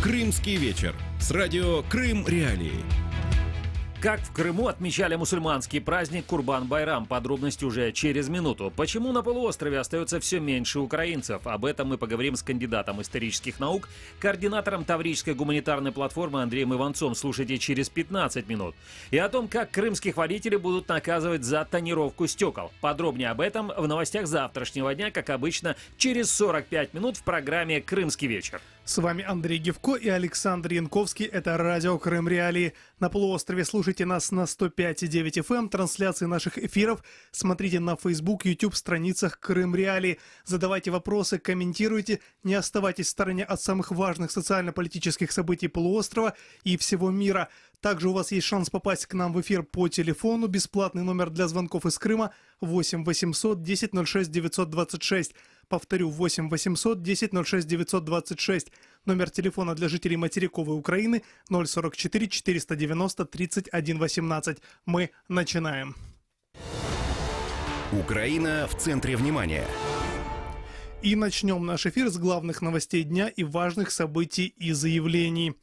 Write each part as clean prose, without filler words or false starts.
«Крымский вечер» с радио «Крым-Реалии». Как в Крыму отмечали мусульманский праздник Курбан-Байрам? Подробности уже через минуту. Почему на полуострове остается все меньше украинцев? Об этом мы поговорим с кандидатом исторических наук, координатором Таврической гуманитарной платформы Андреем Иванцом. Слушайте через 15 минут. И о том, как крымских водителей будут наказывать за тонировку стекол. Подробнее об этом в новостях завтрашнего дня, как обычно, через 45 минут в программе «Крымский вечер». С вами Андрей Гевко и Александр Янковский. Это радио Крым-Реалии. На полуострове слушайте нас на 105,9 FM. Трансляции наших эфиров смотрите на Facebook, YouTube страницах Крым-Реалии. Задавайте вопросы, комментируйте. Не оставайтесь в стороне от самых важных социально-политических событий полуострова и всего мира. Также у вас есть шанс попасть к нам в эфир по телефону. Бесплатный номер для звонков из Крыма 8 800 10 06 926. Повторю, 8 800 10 06 926. Номер телефона для жителей материковой Украины 044 490 31 18. Мы начинаем. Украина в центре внимания. И начнем наш эфир с главных новостей дня и важных событий и заявлений.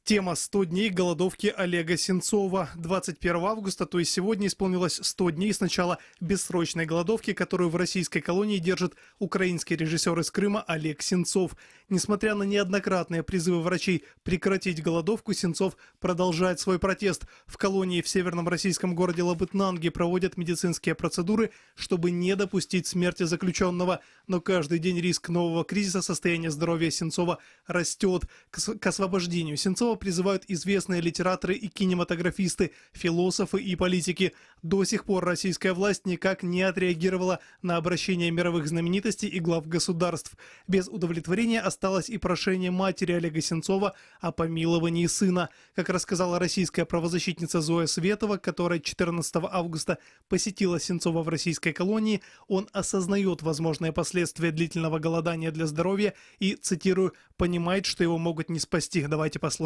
Тема 100 дней голодовки Олега Сенцова. 21 августа, то есть сегодня, исполнилось 100 дней с начала бессрочной голодовки, которую в российской колонии держит украинский режиссер из Крыма Олег Сенцов. Несмотря на неоднократные призывы врачей прекратить голодовку, Сенцов продолжает свой протест. В колонии в северном российском городе Лабытнанги проводят медицинские процедуры, чтобы не допустить смерти заключенного. Но каждый день риск нового кризиса состояния здоровья Сенцова растет. К освобождению Сенцова призывают известные литераторы и кинематографисты, философы и политики. До сих пор российская власть никак не отреагировала на обращение мировых знаменитостей и глав государств. Без удовлетворения осталось и прошение матери Олега Сенцова о помиловании сына. Как рассказала российская правозащитница Зоя Светова, которая 14 августа посетила Сенцова в российской колонии, он осознает возможные последствия длительного голодания для здоровья и, цитирую, понимает, что его могут не спасти. Давайте послушаем.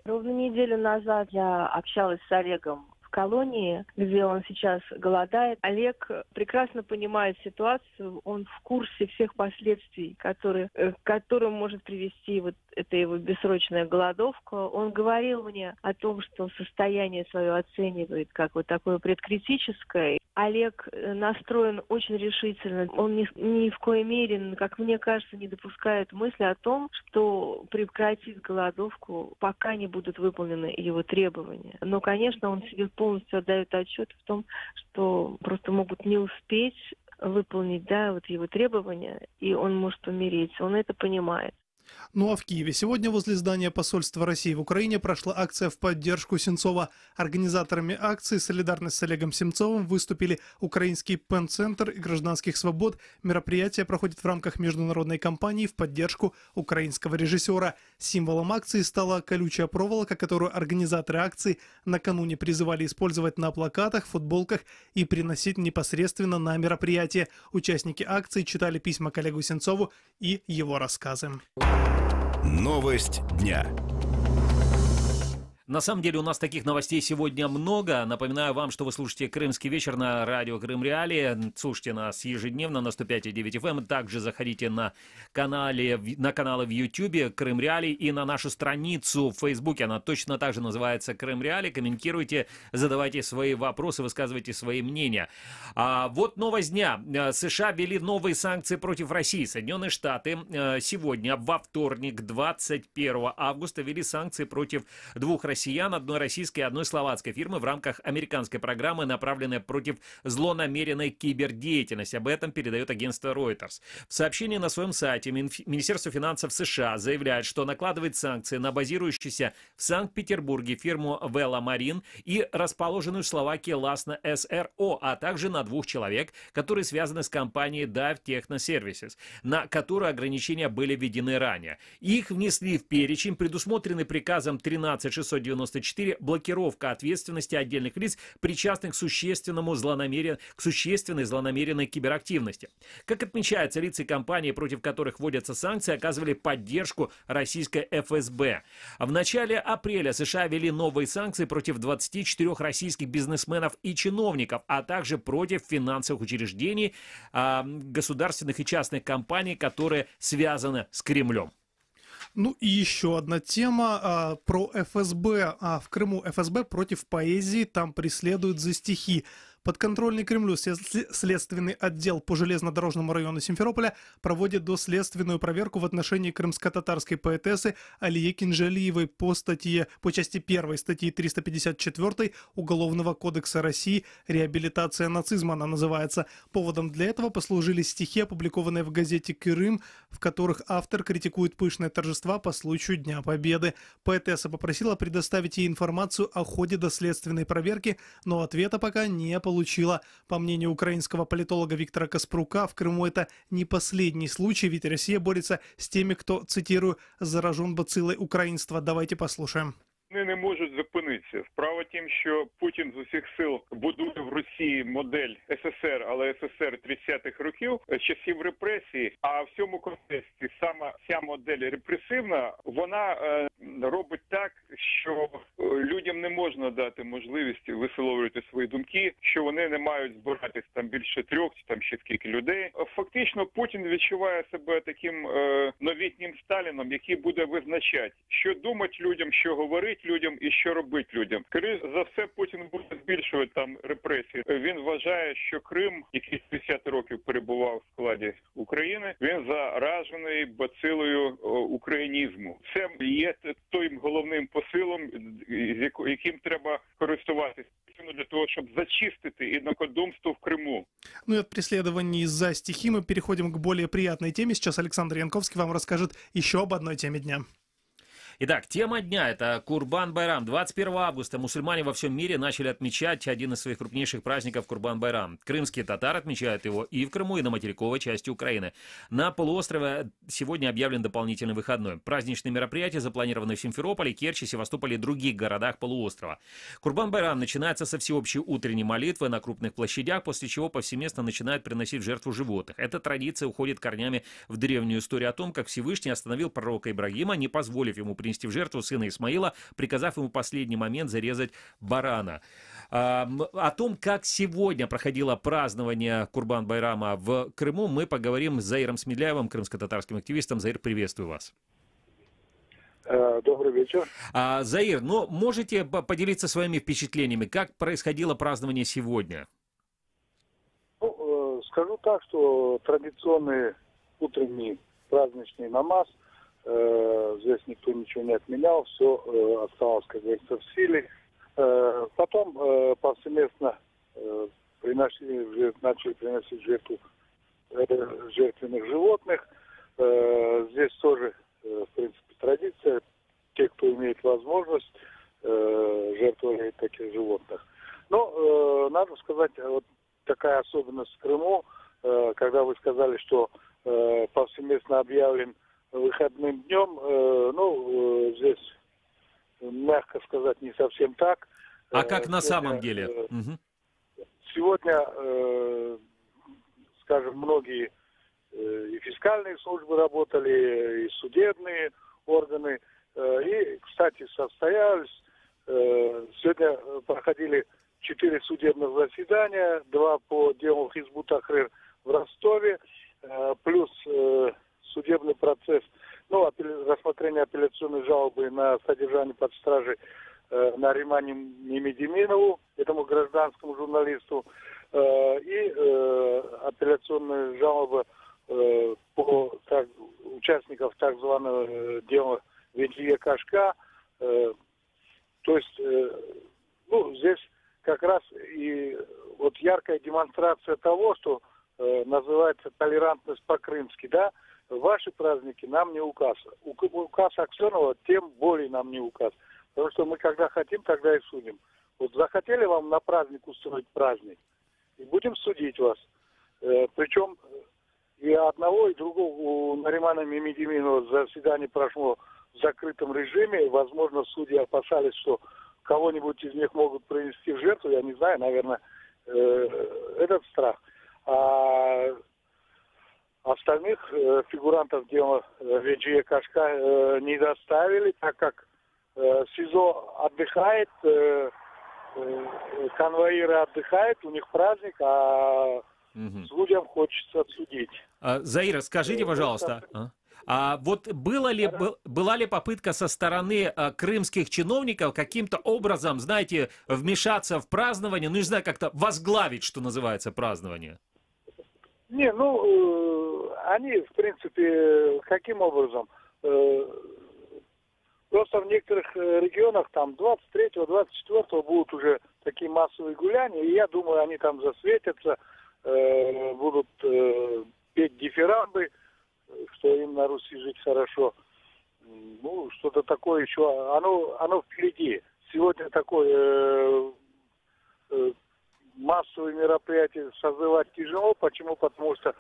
Ровно неделю назад я общалась с Олегом в колонии, где он сейчас голодает. Олег прекрасно понимает ситуацию, он в курсе всех последствий, к которым может привести вот эта его бессрочная голодовка. Он говорил мне о том, что состояние свое оценивает как вот такое предкритическое. Олег настроен очень решительно. Он ни в коей мере, как мне кажется, не допускает мысли о том, что прекратит голодовку, пока не будут выполнены его требования. Но, конечно, он себе полностью отдает отчет в том, что просто могут не успеть выполнить, вот его требования, и он может умереть. Он это понимает. Ну а в Киеве сегодня возле здания посольства России в Украине прошла акция в поддержку Сенцова. Организаторами акции «Солидарность с Олегом Сенцовым» выступили Украинский Пен-центр и Гражданских свобод. Мероприятие проходит в рамках международной кампании в поддержку украинского режиссера. Символом акции стала колючая проволока, которую организаторы акции накануне призывали использовать на плакатах, футболках и приносить непосредственно на мероприятие. Участники акции читали письма к Олегу Сенцову и его рассказы. Новость дня. На самом деле у нас таких новостей сегодня много. Напоминаю вам, что вы слушаете «Крымский вечер» на радио Крым-Реалии. Слушайте нас ежедневно на 105,9 FM. Также заходите на каналы в YouTube Крым-Реалии и на нашу страницу в Фейсбуке. Она точно так же называется Крым-Реалии. Комментируйте, задавайте свои вопросы, высказывайте свои мнения. Вот новость дня. США ввели новые санкции против России. Соединенные Штаты сегодня, во вторник, 21 августа, ввели санкции против двух россиян, одной российской и одной словацкой фирмы в рамках американской программы, направленной против злонамеренной кибердеятельности. Об этом передает агентство Reuters. В сообщении на своем сайте Министерство финансов США заявляет, что накладывает санкции на базирующуюся в Санкт-Петербурге фирму Vela Marine и расположенную в Словакии Lasna SRO, а также на двух человек, которые связаны с компанией Dive Techno Services, на которую ограничения были введены ранее. Их внесли в перечень, предусмотренный приказом 13694, блокировка ответственности отдельных лиц, причастных к существенной злонамеренной киберактивности. Как отмечается, лица и компании, против которых вводятся санкции, оказывали поддержку российской ФСБ. В начале апреля США ввели новые санкции против 24 российских бизнесменов и чиновников, а также против финансовых учреждений, государственных и частных компаний, которые связаны с Кремлем. Ну и еще одна тема про ФСБ. В Крыму ФСБ против поэзии там преследуют за стихи. Подконтрольный Кремлю следственный отдел по железнодорожному району Симферополя проводит доследственную проверку в отношении крымско-татарской поэтессы Алии Кинжалиевой по части 1 статьи 354 Уголовного кодекса России «Реабилитация нацизма» она называется. Поводом для этого послужили стихи, опубликованные в газете «Крым», в которых автор критикует пышные торжества по случаю Дня Победы. Поэтесса попросила предоставить ей информацию о ходе доследственной проверки, но ответа пока не получила. По мнению украинского политолога Виктора Каспрука, в Крыму это не последний случай, ведь Россия борется с теми, кто, цитирую, «заражен бацилой украинства». Давайте послушаем. Вони не можуть зупинитися. Справа тим, що Путін з усіх сил будує в Росії модель СССР, але СССР 30-х років, часів репресії, а в цьому контексті саме ця модель репресивна, вона робить так, що людям не можна дати можливість висловлювати свої думки, що вони не мають збиратись там більше 3 чи там ще скільки людей. Фактично Путін відчуває себе таким новітнім Сталіном, який буде визначати, що думати людям, що говорити людям і що робити людям. Скоріше за все, Путін буде збільшувати там репресії. Він вважає, що Крим, який 50 років перебував в складі України, він заражений бацилою українізму. Це є тим головним посилом, яким треба користуватися для того, щоб зачистити інакодумство в Криму. Ну и от преследований за стихи мы переходим к более приятной теме. Сейчас Александр Янковский вам расскажет еще об одной теме дня. Итак, тема дня – это Курбан-Байрам. 21 августа мусульмане во всем мире начали отмечать один из своих крупнейших праздников Курбан-Байрам. Крымские татары отмечают его и в Крыму, и на материковой части Украины. На полуострове сегодня объявлен дополнительный выходной. Праздничные мероприятия запланированы в Симферополе, Керчи, Севастополе и других городах полуострова. Курбан-Байрам начинается со всеобщей утренней молитвы на крупных площадях, после чего повсеместно начинают приносить в жертву животных. Эта традиция уходит корнями в древнюю историю о том, как Всевышний остановил пророка Ибрагима, не позволив ему принести в жертву сына Исмаила, приказав ему в последний момент зарезать барана. О том, как сегодня проходило празднование Курбан-Байрама в Крыму, мы поговорим с Заиром Смедляевым, крымско-татарским активистом. Заир, приветствую вас. Добрый вечер. Заир, ну, можете поделиться своими впечатлениями, как происходило празднование сегодня? Ну, скажу так, что традиционный утренний праздничный намаз, здесь никто ничего не отменял, все осталось, как говорится, в силе. Потом повсеместно начали приносить жертву жертвенных животных. Здесь тоже, в принципе, традиция. Те, кто имеет возможность, жертвовали таких животных. Но надо сказать, вот такая особенность в Крыму, когда вы сказали, что повсеместно объявлен выходным днем, здесь, мягко сказать, не совсем так. А как на самом деле? Сегодня, скажем, многие и фискальные службы работали, и судебные органы. И, кстати, состоялись. Сегодня проходили 4 судебных заседания, 2 по делу Хизбут Тахрир в Ростове, плюс судебный процесс, рассмотрение апелляционной жалобы на содержание под стражей Наримане Немедиминову, этому гражданскому журналисту, и апелляционная жалоба по участников так званого дела Ведье Кашка. То есть, здесь как раз и вот яркая демонстрация того, что называется толерантность по-крымски, да, ваши праздники нам не указ. Указ Аксенова тем более нам не указ. Потому что мы когда хотим, тогда и судим. Вот захотели вам на праздник устроить праздник, и будем судить вас. Причем и одного, и другого у Наримана Мемедиминова заседание прошло в закрытом режиме. Возможно, судьи опасались, что кого-нибудь из них могут принести в жертву. Я не знаю, наверное, этот страх. А остальных фигурантов дела Ведье Кашка не доставили, так как СИЗО отдыхает, конвоиры отдыхают, у них праздник, а судьям хочется отсудить. Заира, скажите, пожалуйста, А вот была ли попытка со стороны крымских чиновников каким-то образом, знаете, вмешаться в празднование, ну, не знаю, как-то возглавить, что называется, празднование? Не, они, в принципе, каким образом? Просто в некоторых регионах там 23-24 будут уже такие массовые гуляния, и я думаю, они там засветятся, будут петь дифирамбы, что им на Руси жить хорошо. Ну, что-то такое еще, оно впереди. Сегодня такое массовые мероприятия созывать тяжело. Почему? Потому что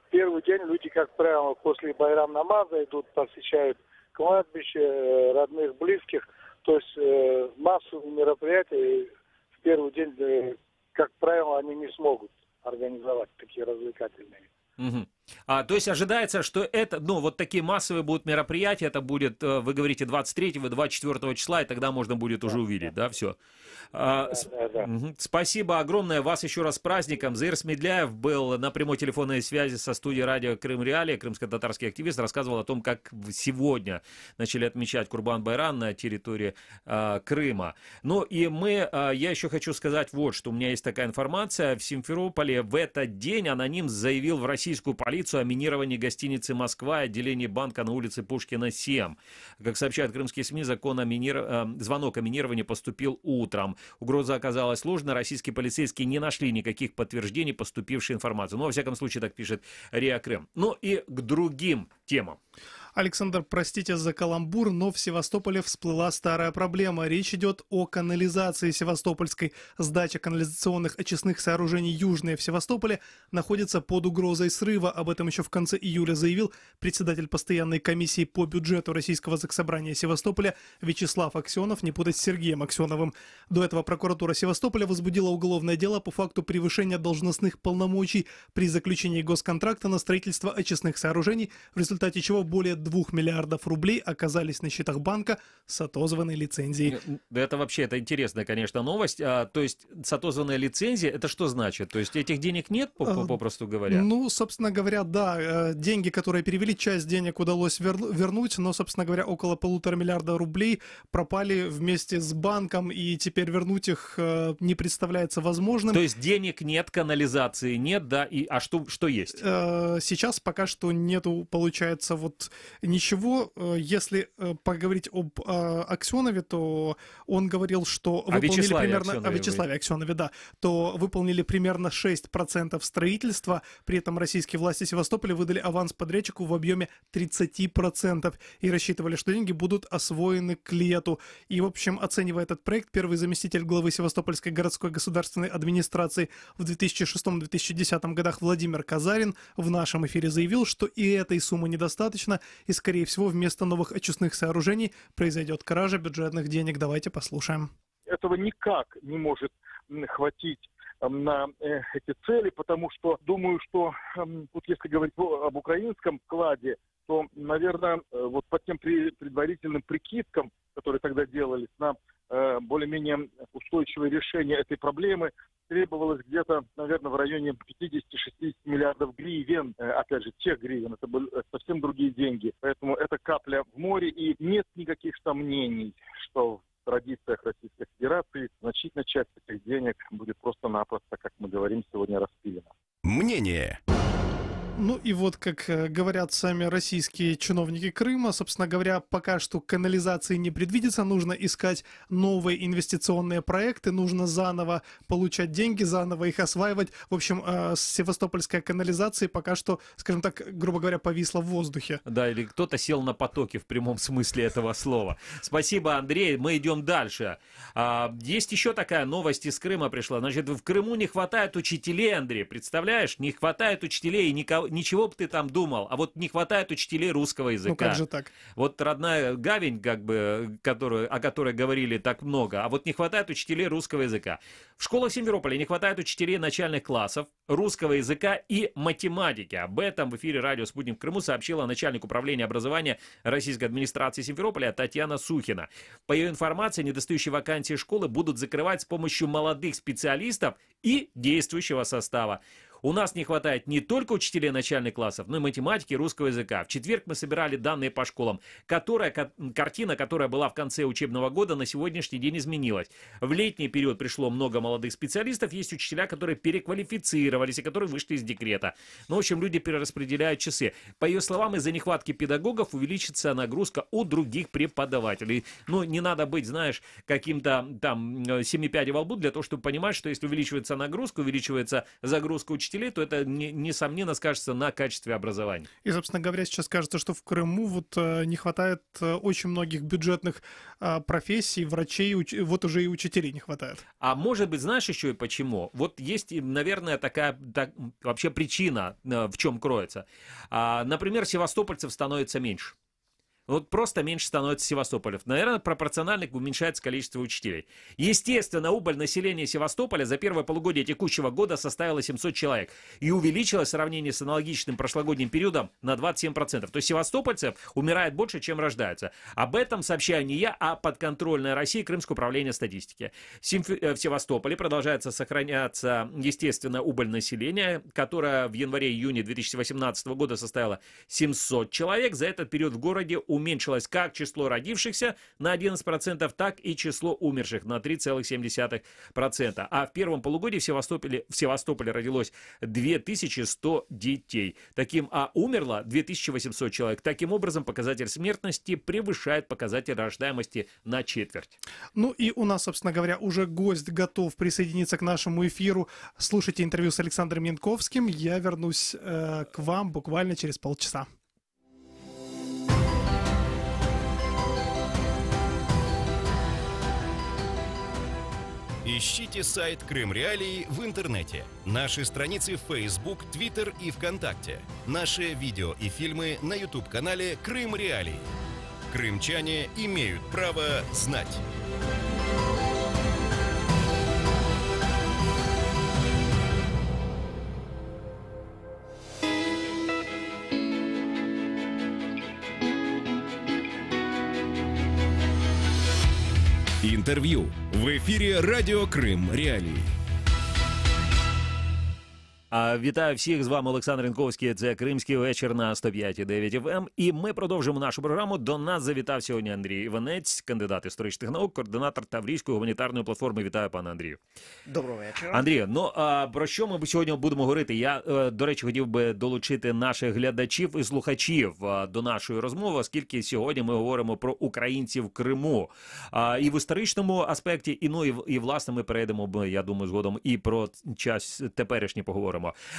первый день люди, как правило, после байрам-намаза идут, посещают кладбище, родных, близких. То есть массовые мероприятия в первый день, как правило, они не смогут организовать такие развлекательные. Угу. То есть ожидается, что это, ну, вот такие массовые будут мероприятия, это будет, вы говорите, 23-го, 24 числа, и тогда можно будет уже увидеть, да, все. Да. Спасибо огромное, вас еще раз с праздником. Заир Смедляев был на прямой телефонной связи со студией радио Крым Реалии, крымско-татарский активист, рассказывал о том, как сегодня начали отмечать Курбан-Байрам на территории Крыма. Ну и я еще хочу сказать вот, что у меня есть такая информация, в Симферополе в этот день аноним заявил в российскую полицию о минировании гостиницы «Москва» и отделении банка на улице Пушкина, 7. Как сообщают крымские СМИ, звонок о минировании поступил утром. Угроза оказалась ложной, российские полицейские не нашли никаких подтверждений поступившей информации. Ну, во всяком случае, так пишет РИА Крым. Ну и к другим темам. Александр, простите за каламбур, но в Севастополе всплыла старая проблема. Речь идет о канализации Севастопольской. Сдача канализационных очистных сооружений южные в Севастополе находится под угрозой срыва. Об этом еще в конце июля заявил председатель постоянной комиссии по бюджету Российского заксобрания Севастополя Вячеслав Аксенов, не путать с Сергеем Аксеновым. До этого прокуратура Севастополя возбудила уголовное дело по факту превышения должностных полномочий при заключении госконтракта на строительство очистных сооружений, в результате чего более 2 миллиардов рублей оказались на счетах банка с отозванной лицензией. Это вообще, это интересная, конечно, новость. То есть с отозванной лицензией, это что значит? То есть этих денег нет, попросту говоря? Ну, собственно говоря, да. Деньги, которые перевели, часть денег удалось вернуть, но, собственно говоря, около 1,5 миллиарда рублей пропали вместе с банком, и теперь вернуть их не представляется возможным. То есть денег нет, канализации нет, да? А что есть? Сейчас пока что нету, получается, вот ничего. Если поговорить об Аксенове, то он говорил, что выполнили примерно... О Вячеславе Аксенове, да. То выполнили примерно 6% строительства. При этом российские власти Севастополя выдали аванс подрядчику в объеме 30% и рассчитывали, что деньги будут освоены к лету. И, в общем, оценивая этот проект, первый заместитель главы Севастопольской городской государственной администрации в 2006-2010 годах Владимир Казарин в нашем эфире заявил, что и этой суммы недостаточно, и, скорее всего, вместо новых очистных сооружений произойдет кража бюджетных денег. Давайте послушаем. Этого никак не может хватить на эти цели, потому что думаю, что вот если говорить об украинском вкладе, то, наверное, вот по тем предварительным прикидкам, которые тогда делались на более-менее устойчивое решение этой проблемы, требовалось где-то, наверное, в районе 50-60 миллиардов гривен. Опять же, тех гривен, это были совсем другие деньги. Поэтому это капля в море, и нет никаких сомнений, что в традициях Российской Федерации значительная часть этих денег будет просто-напросто, как мы говорим, сегодня распилена. Мнение. Ну и вот, как говорят сами российские чиновники Крыма, собственно говоря, пока что канализации не предвидится, нужно искать новые инвестиционные проекты, нужно заново получать деньги, заново их осваивать. В общем, севастопольская канализация пока что, скажем так, грубо говоря, повисла в воздухе. Да, или кто-то сел на потоке в прямом смысле этого слова. Спасибо, Андрей. Мы идем дальше. Есть еще такая новость из Крыма пришла. Значит, в Крыму не хватает учителей, Андрей. Представляешь? Не хватает учителей, и ничего бы ты там думал, а вот не хватает учителей русского языка. Ну как же так? Вот родная гавань, как бы, о которой говорили так много, а вот не хватает учителей русского языка. В школах Симферополя не хватает учителей начальных классов, русского языка и математики. Об этом в эфире радио «Спутник» в Крыму сообщила начальник управления образования Российской администрации Симферополя Татьяна Сухина. По ее информации, недостающие вакансии школы будут закрывать с помощью молодых специалистов и действующего состава. У нас не хватает не только учителей начальных классов, но и математики, и русского языка. В четверг мы собирали данные по школам. Картина, которая была в конце учебного года, на сегодняшний день изменилась. В летний период пришло много молодых специалистов, есть учителя, которые переквалифицировались и которые вышли из декрета. Ну, в общем, люди перераспределяют часы. По ее словам, из-за нехватки педагогов увеличится нагрузка у других преподавателей. Ну, не надо быть, знаешь, каким-то там семипядей во лбу для того, чтобы понимать, что если увеличивается нагрузка, увеличивается загрузка учителей, то это, несомненно, скажется на качестве образования. И, собственно говоря, сейчас кажется, что в Крыму вот не хватает очень многих бюджетных профессий, врачей, вот уже и учителей не хватает. А может быть, знаешь еще и почему? Вот есть, наверное, такая вообще причина, в чем кроется. Например, севастопольцев становится меньше. Вот просто меньше становится севастополев. Наверное, пропорционально уменьшается количество учителей. Естественно, убыль населения Севастополя за первое полугодие текущего года составила 700 человек. И увеличилась в сравнении с аналогичным прошлогодним периодом на 27%. То есть севастопольцев умирает больше, чем рождаются. Об этом сообщаю не я, а подконтрольная России Крымское управление статистики. В Севастополе продолжается сохраняться, естественно, убыль населения, которая в январе-июне 2018 года составила 700 человек. За этот период в городе уменьшилось как число родившихся на 11%, так и число умерших на 3,7%. А в первом полугодии в Севастополе родилось 2100 детей. Умерло 2800 человек. Таким образом, показатель смертности превышает показатель рождаемости на четверть. Ну и у нас, собственно говоря, уже гость готов присоединиться к нашему эфиру. Слушайте интервью с Александром Янковским. Я вернусь к вам буквально через полчаса. Ищите сайт Крым Реалии в интернете, наши страницы в Facebook, Twitter и ВКонтакте, наши видео и фильмы на YouTube-канале Крым Реалии. Крымчане имеют право знать. Интервью в эфире Радіо Крим Реалії. Вітаю всіх, з вами Олександр Янковський, це Кримський вечір на 105,9 FM. І ми продовжимо нашу програму. До нас завітав сьогодні Андрій Іванець, кандидат історичних наук, координатор Таврійської гуманітарної платформи. Вітаю, пане Андрію. Доброго вечора. Андрію, про що ми сьогодні будемо говорити? Я, до речі, хотів би долучити наших глядачів і слухачів до нашої розмови, оскільки сьогодні ми говоримо про українців в Криму. І в історичному аспекті, і власне ми перейдемо, я думаю, згодом і про час теперішній поговоримо.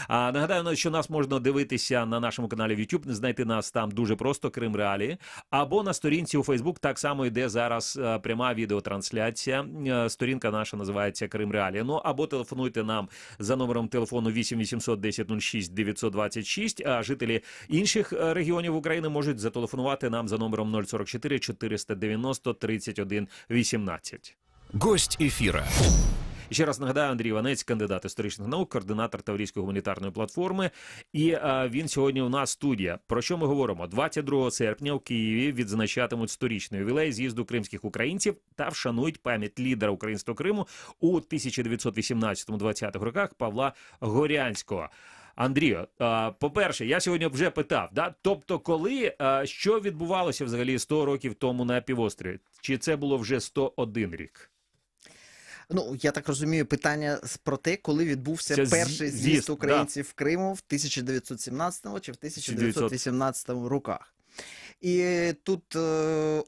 Нагадаю, що нас можна дивитися на нашому каналі в YouTube, знайти нас там дуже просто, Крим Реалії, або на сторінці у Facebook, так само йде зараз пряма відеотрансляція. Сторінка наша називається Крим Реалії. Ну, або телефонуйте нам за номером телефону 8 800 10 06 926, а жителі інших регіонів України можуть зателефонувати нам за номером 044 490 31 18. Гость эфира. Ще раз нагадаю, Андрій Іванець, кандидат історичних наук, координатор Таврійської гуманітарної платформи. І він сьогодні у нас студія. Про що ми говоримо? 22 серпня у Києві відзначатимуть 100-річний ювілей з'їзду кримських українців та вшанують пам'ять лідера українського Криму у 1918-20-х роках Павла Горянського. Андрію, по-перше, я сьогодні вже питав, тобто коли, що відбувалося взагалі 100 років тому на півострові? Чи це було вже 101 рік? Ну, я так розумію, питання про те, коли відбувся перший з'їзд українців в Криму в 1917 чи в 1918 роках. І тут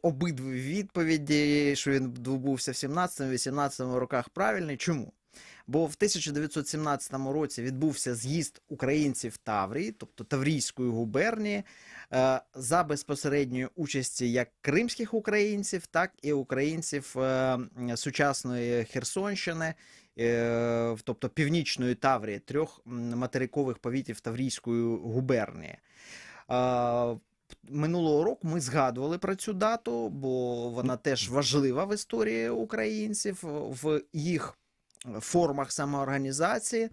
обидві відповіді, що він відбувся в 17-18 роках, правильні. Чому? Бо в 1917 році відбувся з'їзд українців Таврії, тобто Таврійської губернії, за безпосередньої участі як кримських українців, так і українців сучасної Херсонщини, тобто Північної Таврії, 3 материкових повітів Таврійської губернії. Минулого року ми згадували про цю дату, бо вона теж важлива в історії українців, в їх формах самоорганізації.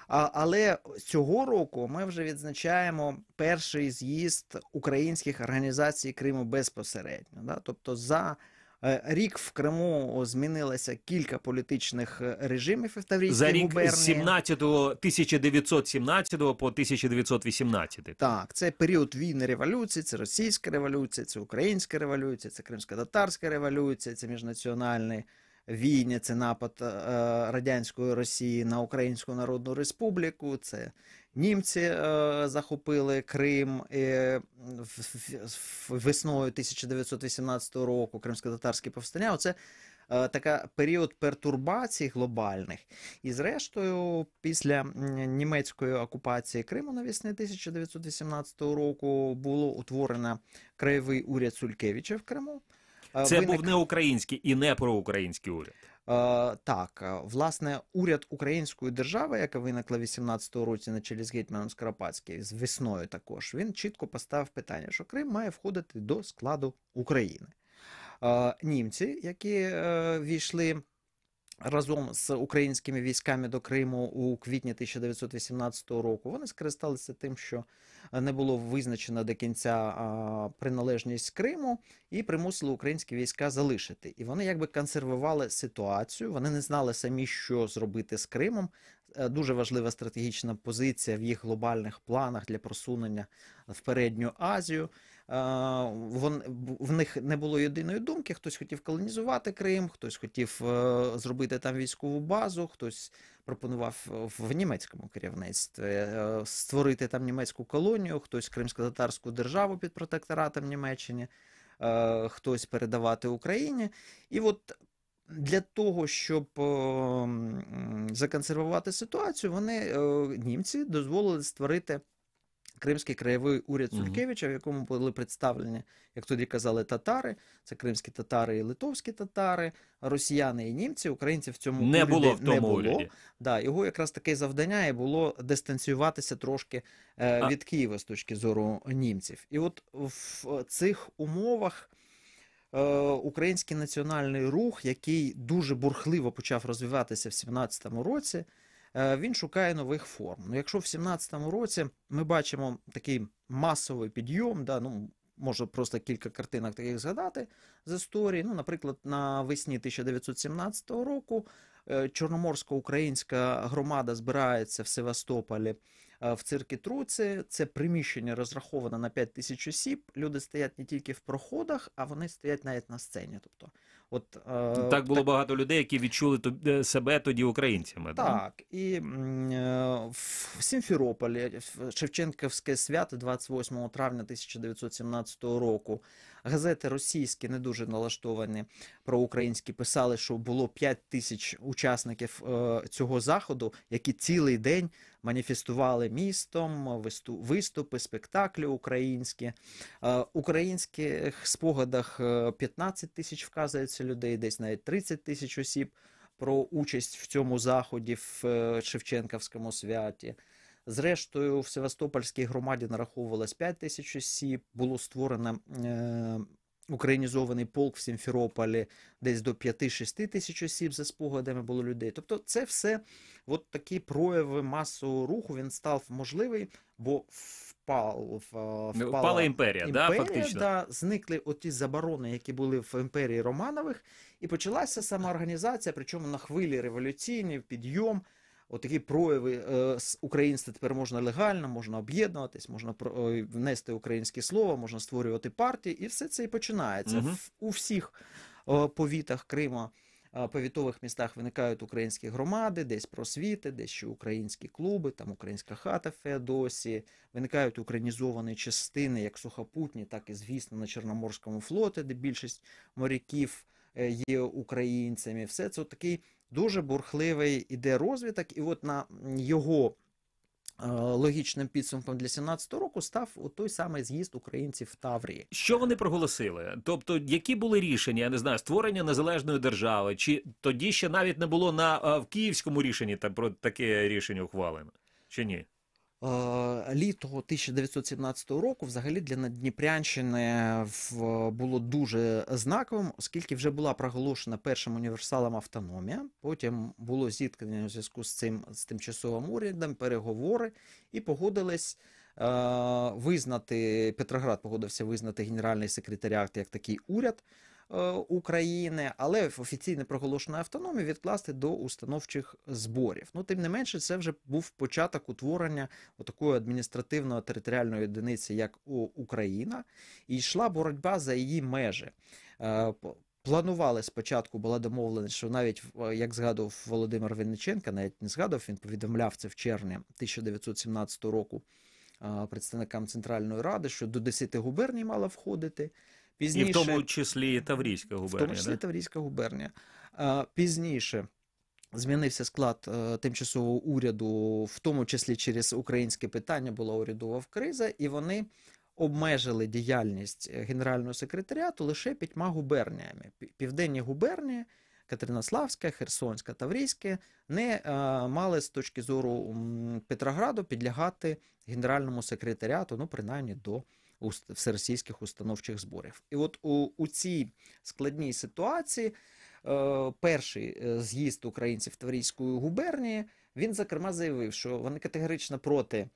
Але цього року ми вже відзначаємо перший з'їзд українських організацій Криму безпосередньо. Тобто за Рік в Криму змінилося кілька політичних режимів в Таврійській за рік губернії. з 1917 по 1918. Так, це період війни революції, це російська революція, це українська революція, це кримсько-татарська революція, це міжнаціональні війни, це напад радянської Росії на Українську Народну Республіку, це німці захопили Крим весною 1918 року, кримсько-татарські повстання. Оце така період пертурбацій глобальних. І зрештою, після німецької окупації Криму навесні 1918 року було утворено краєвий уряд Сулькевича в Криму. Це був не український і не проукраїнський уряд. Так, власне, уряд Української держави, яка виникла в 18-му році на чолі з гетьманом Скоропадським, з весною також, він чітко поставив питання, що Крим має входити до складу України. Німці, які війшли разом з українськими військами до Криму у квітні 1918 року, вони скористалися тим, що не було визначено до кінця приналежність Криму, і примусили українські війська залишити. І вони якби консервували ситуацію, вони не знали самі, що зробити з Кримом. Дуже важлива стратегічна позиція в їх глобальних планах для просунення в Передню Азію. В них не було єдиної думки, хтось хотів колонізувати Крим, хтось хотів зробити там військову базу, хтось пропонував в німецькому керівництві створити там німецьку колонію, хтось кримсько-татарську державу під протекторатом Німеччини, хтось передавати Україні. І от для того, щоб законсервувати ситуацію, німці дозволили створити Кримський краєвий уряд Сулькевича, в якому були представлені, як тоді казали, татари, це кримські татари і литовські татари, росіяни і німці, українців в цьому не уряді було в тому уряді. Да, його якраз таке завдання і було дистанціюватися трошки від Києва з точки зору німців. І от в цих умовах український національний рух, який дуже бурхливо почав розвиватися в 17-му році, він шукає нових форм. Ну, якщо в 17-му році ми бачимо такий масовий підйом, можна просто кілька картинок таких згадати з історії. Ну, наприклад, навесні 1917 року чорноморсько-українська громада збирається в Севастополі в циркі Труці. Це приміщення розраховане на 5 тисяч осіб. Люди стоять не тільки в проходах, а вони стоять навіть на сцені. Тобто, так було багато людей, які відчули себе тоді українцями. Так, і в Сімферополі Шевченківське свято 28 травня 1917 року. Газети російські, не дуже налаштовані проукраїнські, писали, що було 5 тисяч учасників цього заходу, які цілий день маніфестували містом, виступи, спектаклі українські. В українських спогадах 15 тисяч вказується людей, десь навіть 30 тисяч осіб про участь в цьому заході в Шевченківському святі. Зрештою, в Севастопольській громаді нараховувалось 5 тисяч осіб, було створено українізований полк в Сімферополі, десь до 5-6 тисяч осіб за спогадами було людей. Тобто це все от такі прояви масового руху, він став можливий, бо впала імперія, фактично. Да, зникли оті заборони, які були в імперії Романових, і почалася самоорганізація, причому на хвилі революційні, підйом. Отакі прояви українства тепер можна легально, можна об'єднуватись, можна внести українське слово, можна створювати партії, і все це і починається. У всіх повітах Криму, повітових містах виникають українські громади, десь просвіти, десь ще українські клуби, там українська хата в Феодосії, виникають українізовані частини, як сухопутні, так і, звісно, на Чорноморському флоті, де більшість моряків є українцями. Все це такий дуже бурхливий іде розвиток, і от на його логічним підсумком для 17-го року став той самий з'їзд українців в Таврії. Що вони проголосили? Тобто, які були рішення, я не знаю, створення незалежної держави, чи тоді ще навіть не було в київському рішенні про таке рішення ухвалено, чи ні? Літо 1917 року взагалі для Надніпрянщини було дуже знаковим, оскільки вже була проголошена першим універсалом автономія, потім було зіткнення у зв'язку з тимчасовим урядом, переговори, і погодились Петроград погодився визнати Генеральний секретаріат як такий уряд, України, але офіційно проголошену автономію відкласти до установчих зборів. Ну, тим не менше, це вже був початок утворення такої адміністративно-територіальної одиниці, як Україна, і йшла боротьба за її межі. Планували спочатку, була домовленість, що навіть, як згадував Володимир Винниченко, навіть не згадував, він повідомляв це в червні 1917 року представникам Центральної Ради, що до 10 губерній мала входити. Пізніше, і в тому числі Таврійська губернія. В тому числі Таврійська губернія. Пізніше змінився склад тимчасового уряду, в тому числі через українське питання була урядова криза, і вони обмежили діяльність Генерального секретаріату лише 5 губерніями. Південні губернії, Катеринославська, Херсонська, Таврійська, не мали з точки зору Петрограду підлягати Генеральному секретаріату, ну, принаймні до всеросійських установчих зборів. І от у цій складній ситуації перший з'їзд українців Таврійської губернії, він, зокрема, заявив, що вони категорично проти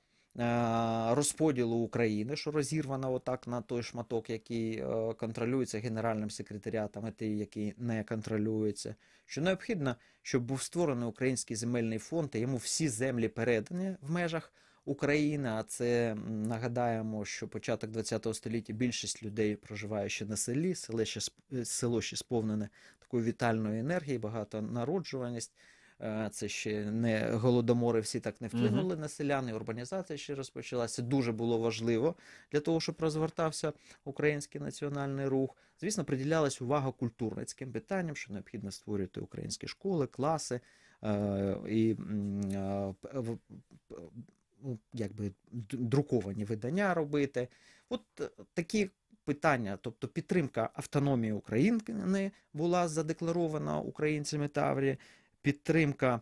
розподілу України, що розірвано отак на той шматок, який контролюється Генеральним секретаріатом, і той, який не контролюється, що необхідно, щоб був створений Український земельний фонд, і йому всі землі передані в межах України, а це, нагадаємо, що початок ХХ століття більшість людей проживає ще на селі, село ще сповнене такою вітальною енергією, багатонароджуваність. Це ще не голодомори, всі так не вплинули на селян, і урбанізація ще розпочалася. Це дуже було важливо для того, щоб розвертався український національний рух. Звісно, приділялась увага культурницьким питанням, що необхідно створювати українські школи, класи і якби друковані видання робити. От такі питання, тобто підтримка автономії України була задекларована українцями Таврії, підтримка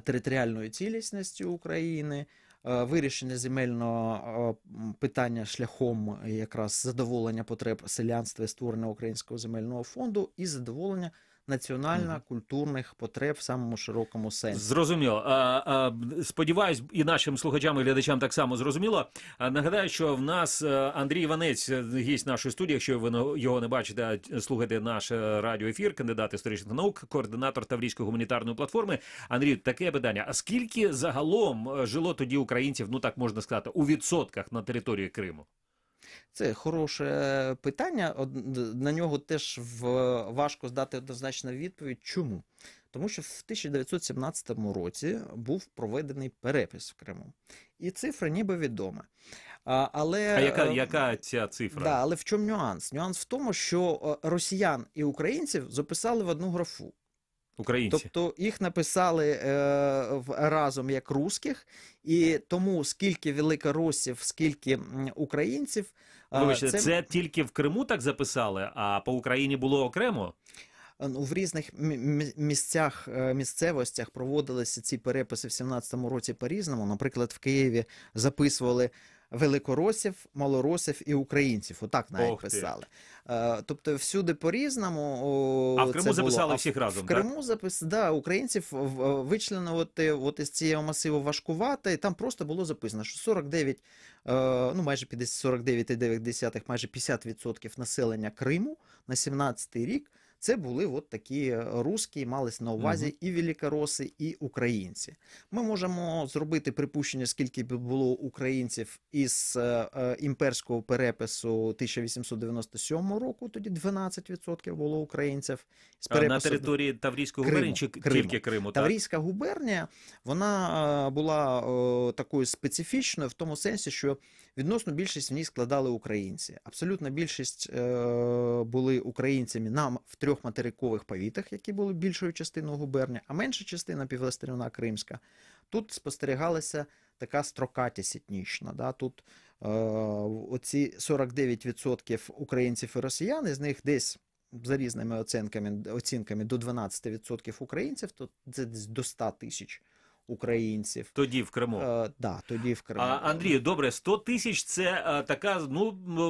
територіальної цілісності України, вирішення земельного питання шляхом якраз задоволення потреб селянства і створення Українського земельного фонду і задоволення національно-культурних потреб в самому широкому сенсі. Зрозуміло. Сподіваюсь, і нашим слухачам і глядачам так само зрозуміло. Нагадаю, що в нас Андрій Іванець, гість нашої студії, якщо ви його не бачите, слухайте наш радіоефір, кандидат історичних наук, координатор Таврійської гуманітарної платформи. Андрій, таке питання. А скільки загалом жило тоді українців, ну так можна сказати, у відсотках на території Криму? Це хороше питання, на нього теж важко дати однозначну відповідь. Чому? Тому що в 1917 році був проведений перепис в Криму. І цифра ніби відома. Але, яка ця цифра? Да, але в чому нюанс? Нюанс в тому, що росіян і українців записали в одну графу. Українці. Тобто їх написали разом як русських, і тому скільки великоросів, скільки українців... Вибачте, це тільки в Криму так записали, а по Україні було окремо? В різних місцевостях проводилися ці переписи в 17-му році по-різному. Наприклад, в Києві записували великоросів, малоросів і українців. Отак навіть писали. Тобто всюди по-різному. А в Криму записали всіх разом, так? В Криму українців вичленено от із цього масиву Важкувата, і там просто було записано, що 49, майже 49,9, майже 50% населення Криму на 17-й рік це були от такі русські, малися на увазі і великороси, і українці. Ми можемо зробити припущення, скільки було українців із імперського перепису 1897 року, тоді 12% було українців. На території Таврійської губернії чи тільки Криму? Таврійська губернія, вона була такою специфічною в тому сенсі, що відносно більшість в ній складали українці. Абсолютна більшість були українцями в 3 материкових повітах, які були більшою частиною губернії, а менша частина півострівна Кримська. Тут спостерігалася така строкатість етнічна. Да? Тут оці 49% українців і росіян, із них десь за різними оцінками до 12% українців, то це десь до 100 тисяч українців. Тоді в Криму. Да, тоді в Криму. Андрій, добре, 100 тисяч – це така,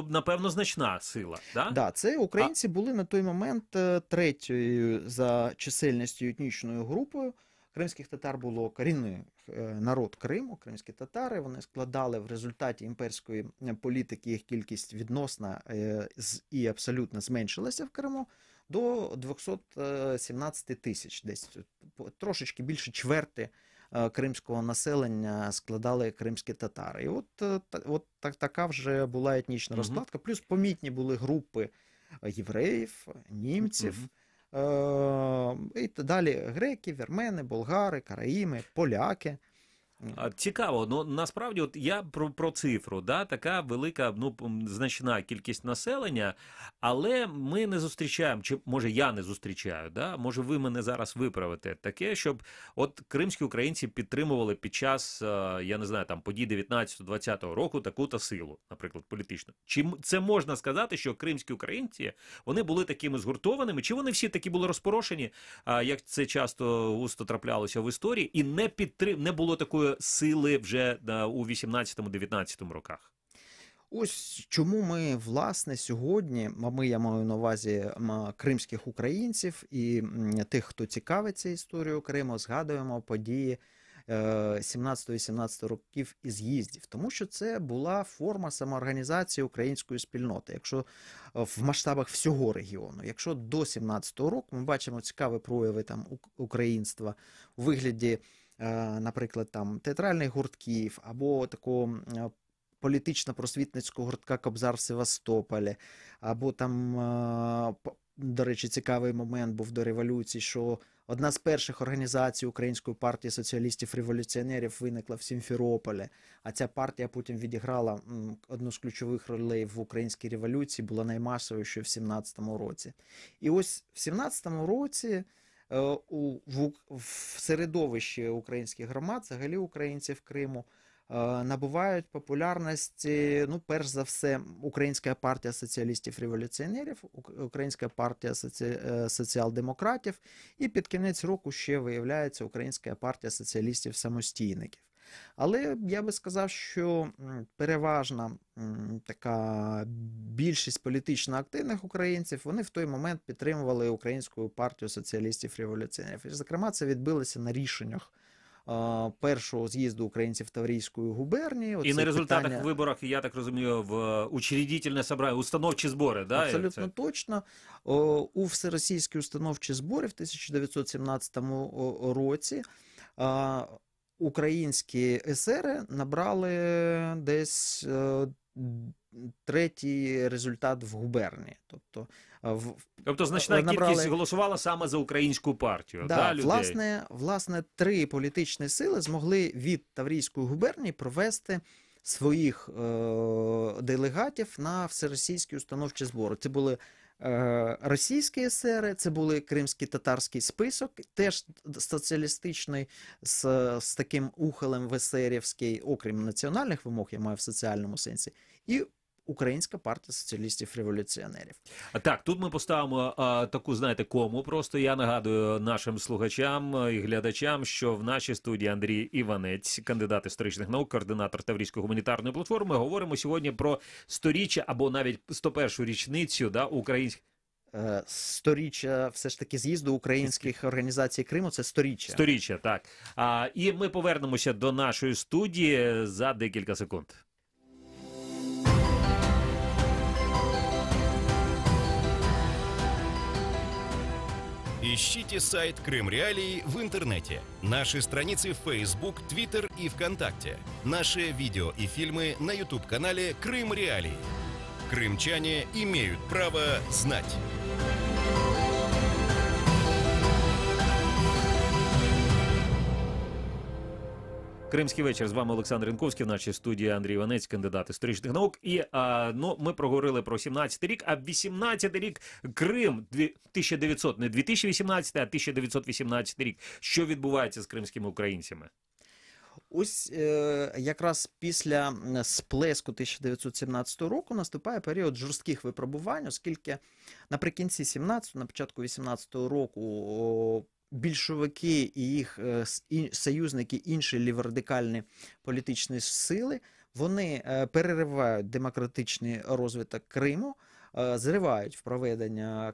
напевно, значна сила, да? Да, це українці були на той момент 3-ю за чисельністю етнічною групою кримських татар було корінний народ Криму, кримські татари. Вони складали в результаті імперської політики, їх кількість відносно і абсолютно зменшилася в Криму до 217 тисяч. Десь трошечки більше чверти кримського населення складали кримські татари. І от така вже була етнічна розкладка. Плюс помітні були групи євреїв, німців, і далі греки, вірмени, болгари, караїми, поляки. Цікаво, ну насправді от я про цифру, да, така велика, ну, значна кількість населення, але ми не зустрічаємо, чи може я не зустрічаю, да, може ви мене зараз виправите, таке, щоб от кримські українці підтримували під час, я не знаю, там подій 19-20 року таку-то силу, наприклад, політичну. Чи це можна сказати, що кримські українці, вони були такими згуртованими, чи вони всі такі були розпорошені, як це часто густо траплялося в історії, і не було такої сили вже у 18-19 роках? Ось чому ми, власне, сьогодні, я маю на увазі кримських українців і тих, хто цікавиться історією Криму, згадуємо події 17-18 років і з'їздів. Тому що це була форма самоорганізації української спільноти, якщо в масштабах всього регіону. Якщо до 17-го року ми бачимо цікаві прояви там українства у вигляді, наприклад, там театральних гуртків або такого політично-просвітницького гуртка «Кобзар» в Севастополі, або там, до речі, цікавий момент був до революції, що одна з перших організацій Української партії соціалістів-революціонерів виникла в Сімферополі, а ця партія потім відіграла одну з ключових ролей в українській революції, була наймасовішою в 17-му році. І ось в 17-му році в середовищі українських громад, взагалі українців Криму, набувають популярності, ну, перш за все, Українська партія соціалістів-революціонерів, Українська партія соціал-демократів, і під кінець року ще виявляється Українська партія соціалістів-самостійників. Але я би сказав, що переважна така більшість політично активних українців, вони в той момент підтримували Українську партію соціалістів-революціонерів. І, зокрема, це відбилося на рішеннях першого з'їзду українців Таврійської губернії. І на результатах виборів, я так розумію, в учредительне собрання, установчі збори, да? Абсолютно точно. У Всеросійські установчі збори в 1917 році українські есери набрали десь третій результат в губернії. Тобто значна кількість голосувала саме за українську партію. Да, людей. Власне, три політичні сили змогли від Таврійської губернії провести своїх делегатів на всеросійські установчі збори. Це були російські есери, це були кримський татарський список, теж соціалістичний, з таким ухилем весерівський, окрім національних вимог, я маю в соціальному сенсі, і Українська партія соціалістів-революціонерів. Так, тут ми поставимо таку, знаєте, кому. Просто я нагадую нашим слухачам і глядачам, що в нашій студії Андрій Іванець, кандидат історичних наук, координатор Таврійської гуманітарної платформи. Говоримо сьогодні про 100-річчя або навіть 101-шу річницю, да, українських. 100-річчя все ж таки з'їзду українських організацій Криму, це 100-річчя. 100-річчя, так. І ми повернемося до нашої студії за декілька секунд. Ищите сайт Крым Реалии в интернете, наши страницы в Facebook, Twitter и ВКонтакте, наши видео и фильмы на YouTube-канале Крым Реалии. Крымчане имеют право знать. Кримський вечір. З вами Олександр Янковський, в нашій студії Андрій Іванець, кандидат історичних наук. І ми проговорили про 17-й рік, а 18-й рік Крим, 1900, не 2018, а 1918 рік. Що відбувається з кримськими українцями? Ось якраз після сплеску 1917 року наступає період жорстких випробувань, оскільки наприкінці 17-го, на початку 18-го року більшовики і їх союзники, інші ліворадикальні політичні сили, вони переривають демократичний розвиток Криму, зривають в проведення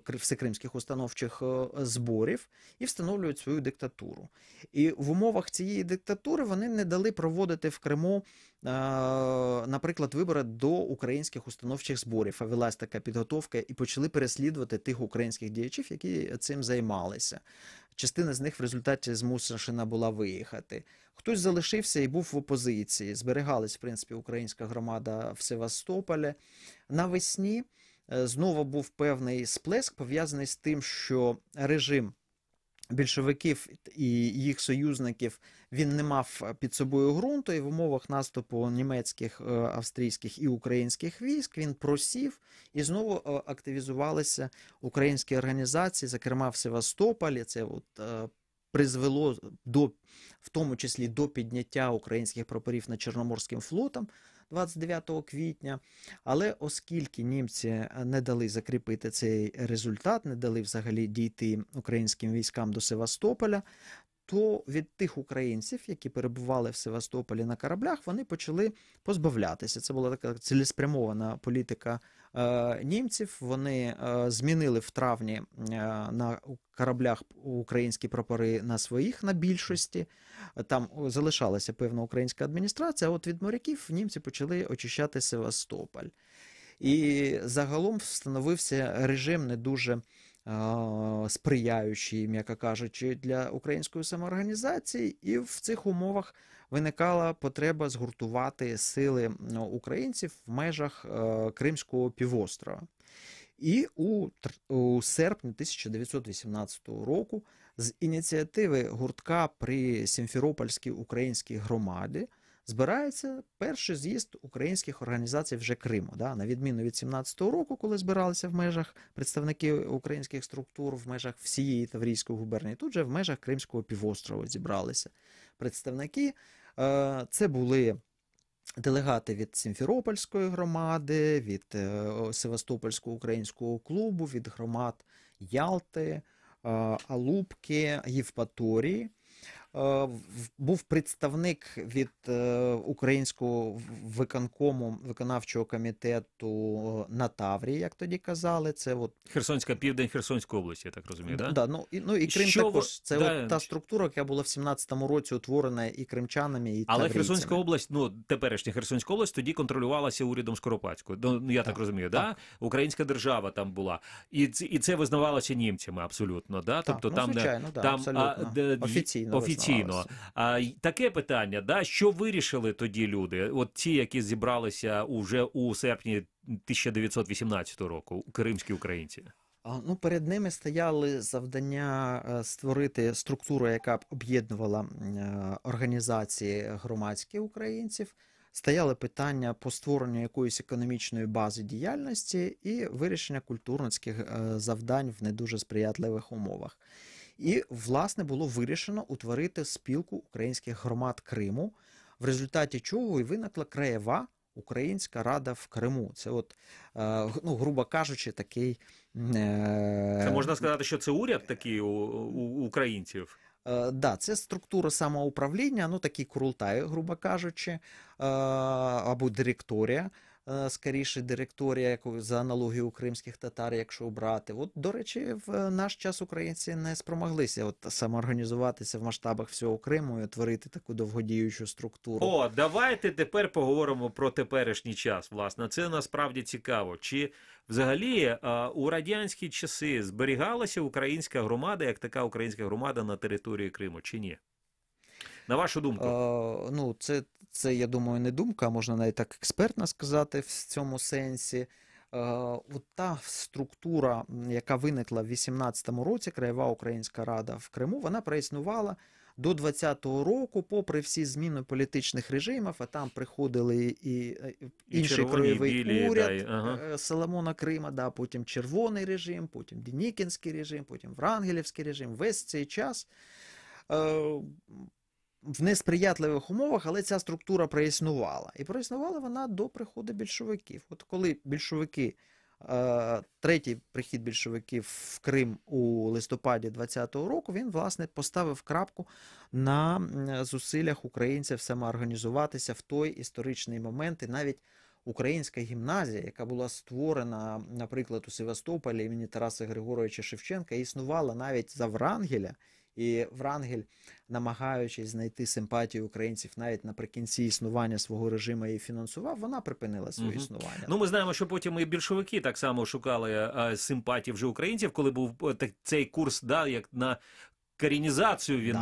всекримських установчих зборів і встановлюють свою диктатуру. І в умовах цієї диктатури вони не дали проводити в Криму, наприклад, вибори до українських установчих зборів. А велась така підготовка, і почали переслідувати тих українських діячів, які цим займалися. Частина з них в результаті змушена була виїхати. Хтось залишився і був в опозиції. Зберігалась, в принципі, українська громада в Севастополі. Навесні знову був певний сплеск, пов'язаний з тим, що режим більшовиків і їх союзників, він не мав під собою ґрунту, і в умовах наступу німецьких, австрійських і українських військ він просів, і знову активізувалися українські організації, зокрема в Севастополі. Це призвело в тому числі до підняття українських прапорів над Чорноморським флотом 29 квітня. Але оскільки німці не дали закріпити цей результат, не дали взагалі дійти українським військам до Севастополя, то від тих українців, які перебували в Севастополі на кораблях, вони почали позбавлятися. Це була така цілеспрямована політика німців. Вони змінили в травні на кораблях українські прапори на своїх, на більшості. Там залишалася певна українська адміністрація, а от від моряків німці почали очищати Севастополь. І загалом встановився режим не дуже сприяючий, м'яко кажучи, для української самоорганізації, і в цих умовах виникала потреба згуртувати сили українців в межах Кримського півострова. І у серпні 1918 року з ініціативи гуртка при Сімферопольській українській громаді збирається перший з'їзд українських організацій вже Криму. Да? На відміну від 17-го року, коли збиралися в межах представники українських структур, в межах всієї Таврійської губернії, тут же в межах Кримського півострова зібралися представники. Це були делегати від Сімферопольської громади, від Севастопольського українського клубу, від громад Ялти, Алупки, Євпаторії. Був представник від українського виконкому, виконавчого комітету на Таврії, як тоді казали. Це Херсонська, південь Херсонської області, я так розумію, так? Да, і Крим також. Це та структура, яка була в 17-му році утворена і кримчанами, і таврійцями. Але Херсонська область, теперішня Херсонська область, тоді контролювалася урядом Скоропадського. Я так розумію, так? Українська держава там була. І це визнавалося німцями абсолютно, да? Тобто там, звичайно, абсолютно. Офіційно. Таке питання, що вирішили тоді люди, от ті, які зібралися уже у серпні 1918 року, кримські українці? Перед ними стояли завдання створити структуру, яка б об'єднувала організації громадських українців, стояли питання по створенню якоїсь економічної бази діяльності і вирішення культурницьких завдань в не дуже сприятливих умовах. І, власне, було вирішено утворити спілку українських громад Криму, в результаті чого і виникла Краєва Українська Рада в Криму. Це грубо кажучи, такий... Це можна сказати, що це уряд такий у українців? Да, це структура самоуправління, такий Курултай, грубо кажучи, або директорія. Скоріше директорія, яку за аналогією кримських татар, якщо брати. До речі, в наш час українці не спромоглися самоорганізуватися в масштабах всього Криму і творити таку довгодіючу структуру. Давайте тепер поговоримо про теперішній час, власне. Це насправді цікаво. Чи взагалі у радянські часи зберігалася українська громада, як така українська громада на території Криму, чи ні? На вашу думку? Це, я думаю, не думка, а можна навіть так експертно сказати в цьому сенсі. Та структура, яка виникла в 18-му році, Краєва Українська Рада в Криму, вона проіснувала до 20-го року, попри всі зміни політичних режимів, а там приходили і інший краєвий уряд Соломона Крима, потім червоний режим, потім Денікінський режим, потім Врангелівський режим. Весь цей час в несприятливих умовах, але ця структура проіснувала. І проіснувала вона до приходу більшовиків. Коли більшовики, третій прихід більшовиків в Крим у листопаді 20-го року, він, власне, поставив крапку на зусиллях українців самоорганізуватися в той історичний момент і навіть українська гімназія, яка була створена, наприклад, у Севастополі імені Тараса Григоровича Шевченка, існувала навіть за Врангеля, і Врангель, намагаючись знайти симпатію українців навіть наприкінці існування свого режиму і фінансував, вона припинила своє існування. Ну, ми знаємо, що потім і більшовики так само шукали симпатії вже українців, коли був цей курс, да, як на корінізацію він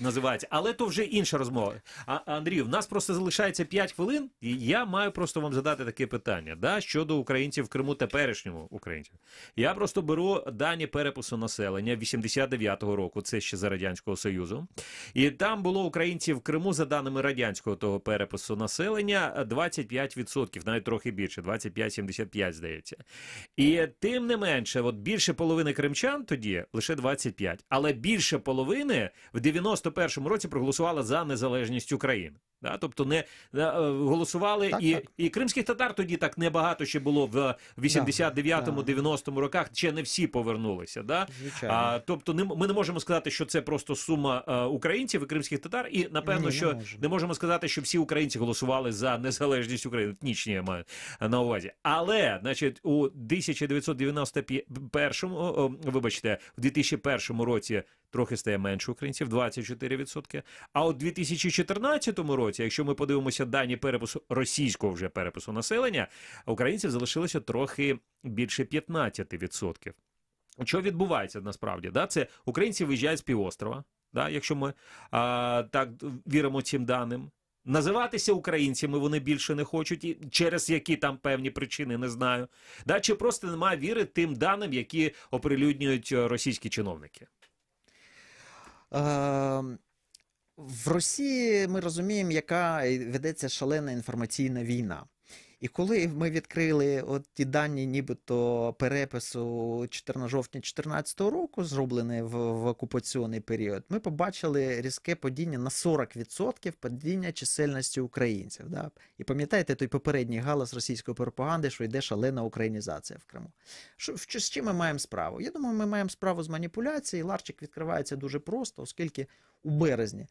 називається, але то вже інша розмова. Андрію, в нас просто залишається 5 хвилин, і я маю просто вам задати таке питання, да, щодо українців в Криму, теперішнього українців. Я просто беру дані перепису населення 89-го року, це ще за Радянського Союзу, і там було українців в Криму, за даними радянського того перепису населення, 25%, навіть трохи більше, 25-75, здається. І тим не менше, от більше половини кримчан тоді, лише 25, але більше половини в 91-му році проголосувала за незалежність України. Да? Тобто не голосували, і кримських татар тоді так небагато ще було в 89-му, 90-му роках, ще не всі повернулися. Да? Тобто ми не можемо сказати, що це просто сума українців і кримських татар, і напевно, що не можемо сказати, що всі українці голосували за незалежність України, етнічні я маю на увазі. Але, значить, у 1991-му, вибачте, в 2001 році трохи стає менше українців, 24%. А у 2014 році, якщо ми подивимося дані перепису, російського вже перепису населення, українців залишилося трохи більше 15%. Що відбувається насправді? Да? Це українці виїжджають з півострова, да? Якщо ми так віримо цим даним. Називатися українцями вони більше не хочуть, і через які там певні причини, не знаю. Да? Чи просто немає віри тим даним, які оприлюднюють російські чиновники? В Росії ми розуміємо, яка ведеться шалена інформаційна війна. І коли ми відкрили от ті дані нібито перепису 14 жовтня 2014 року, зроблені в окупаційний період, ми побачили різке падіння на 40% падіння чисельності українців. Да? І пам'ятаєте той попередній галас російської пропаганди, що йде шалена українізація в Криму. З чим ми маємо справу? Я думаю, ми маємо справу з маніпуляцією. Ларчик відкривається дуже просто, оскільки у березні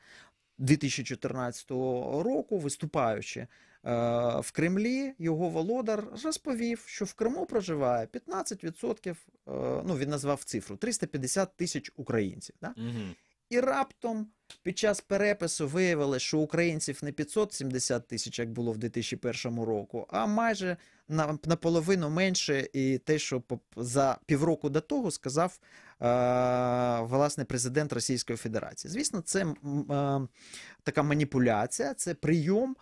2014 року, виступаючи в Кремлі, його володар розповів, що в Криму проживає 15%, ну він назвав цифру, 350 тисяч українців. Да? І раптом під час перепису виявилось, що українців не 570 тисяч, як було в 2001 року, а майже наполовину менше, і те, що за півроку до того сказав власне президент Російської Федерації. Звісно, це така маніпуляція, це прийом,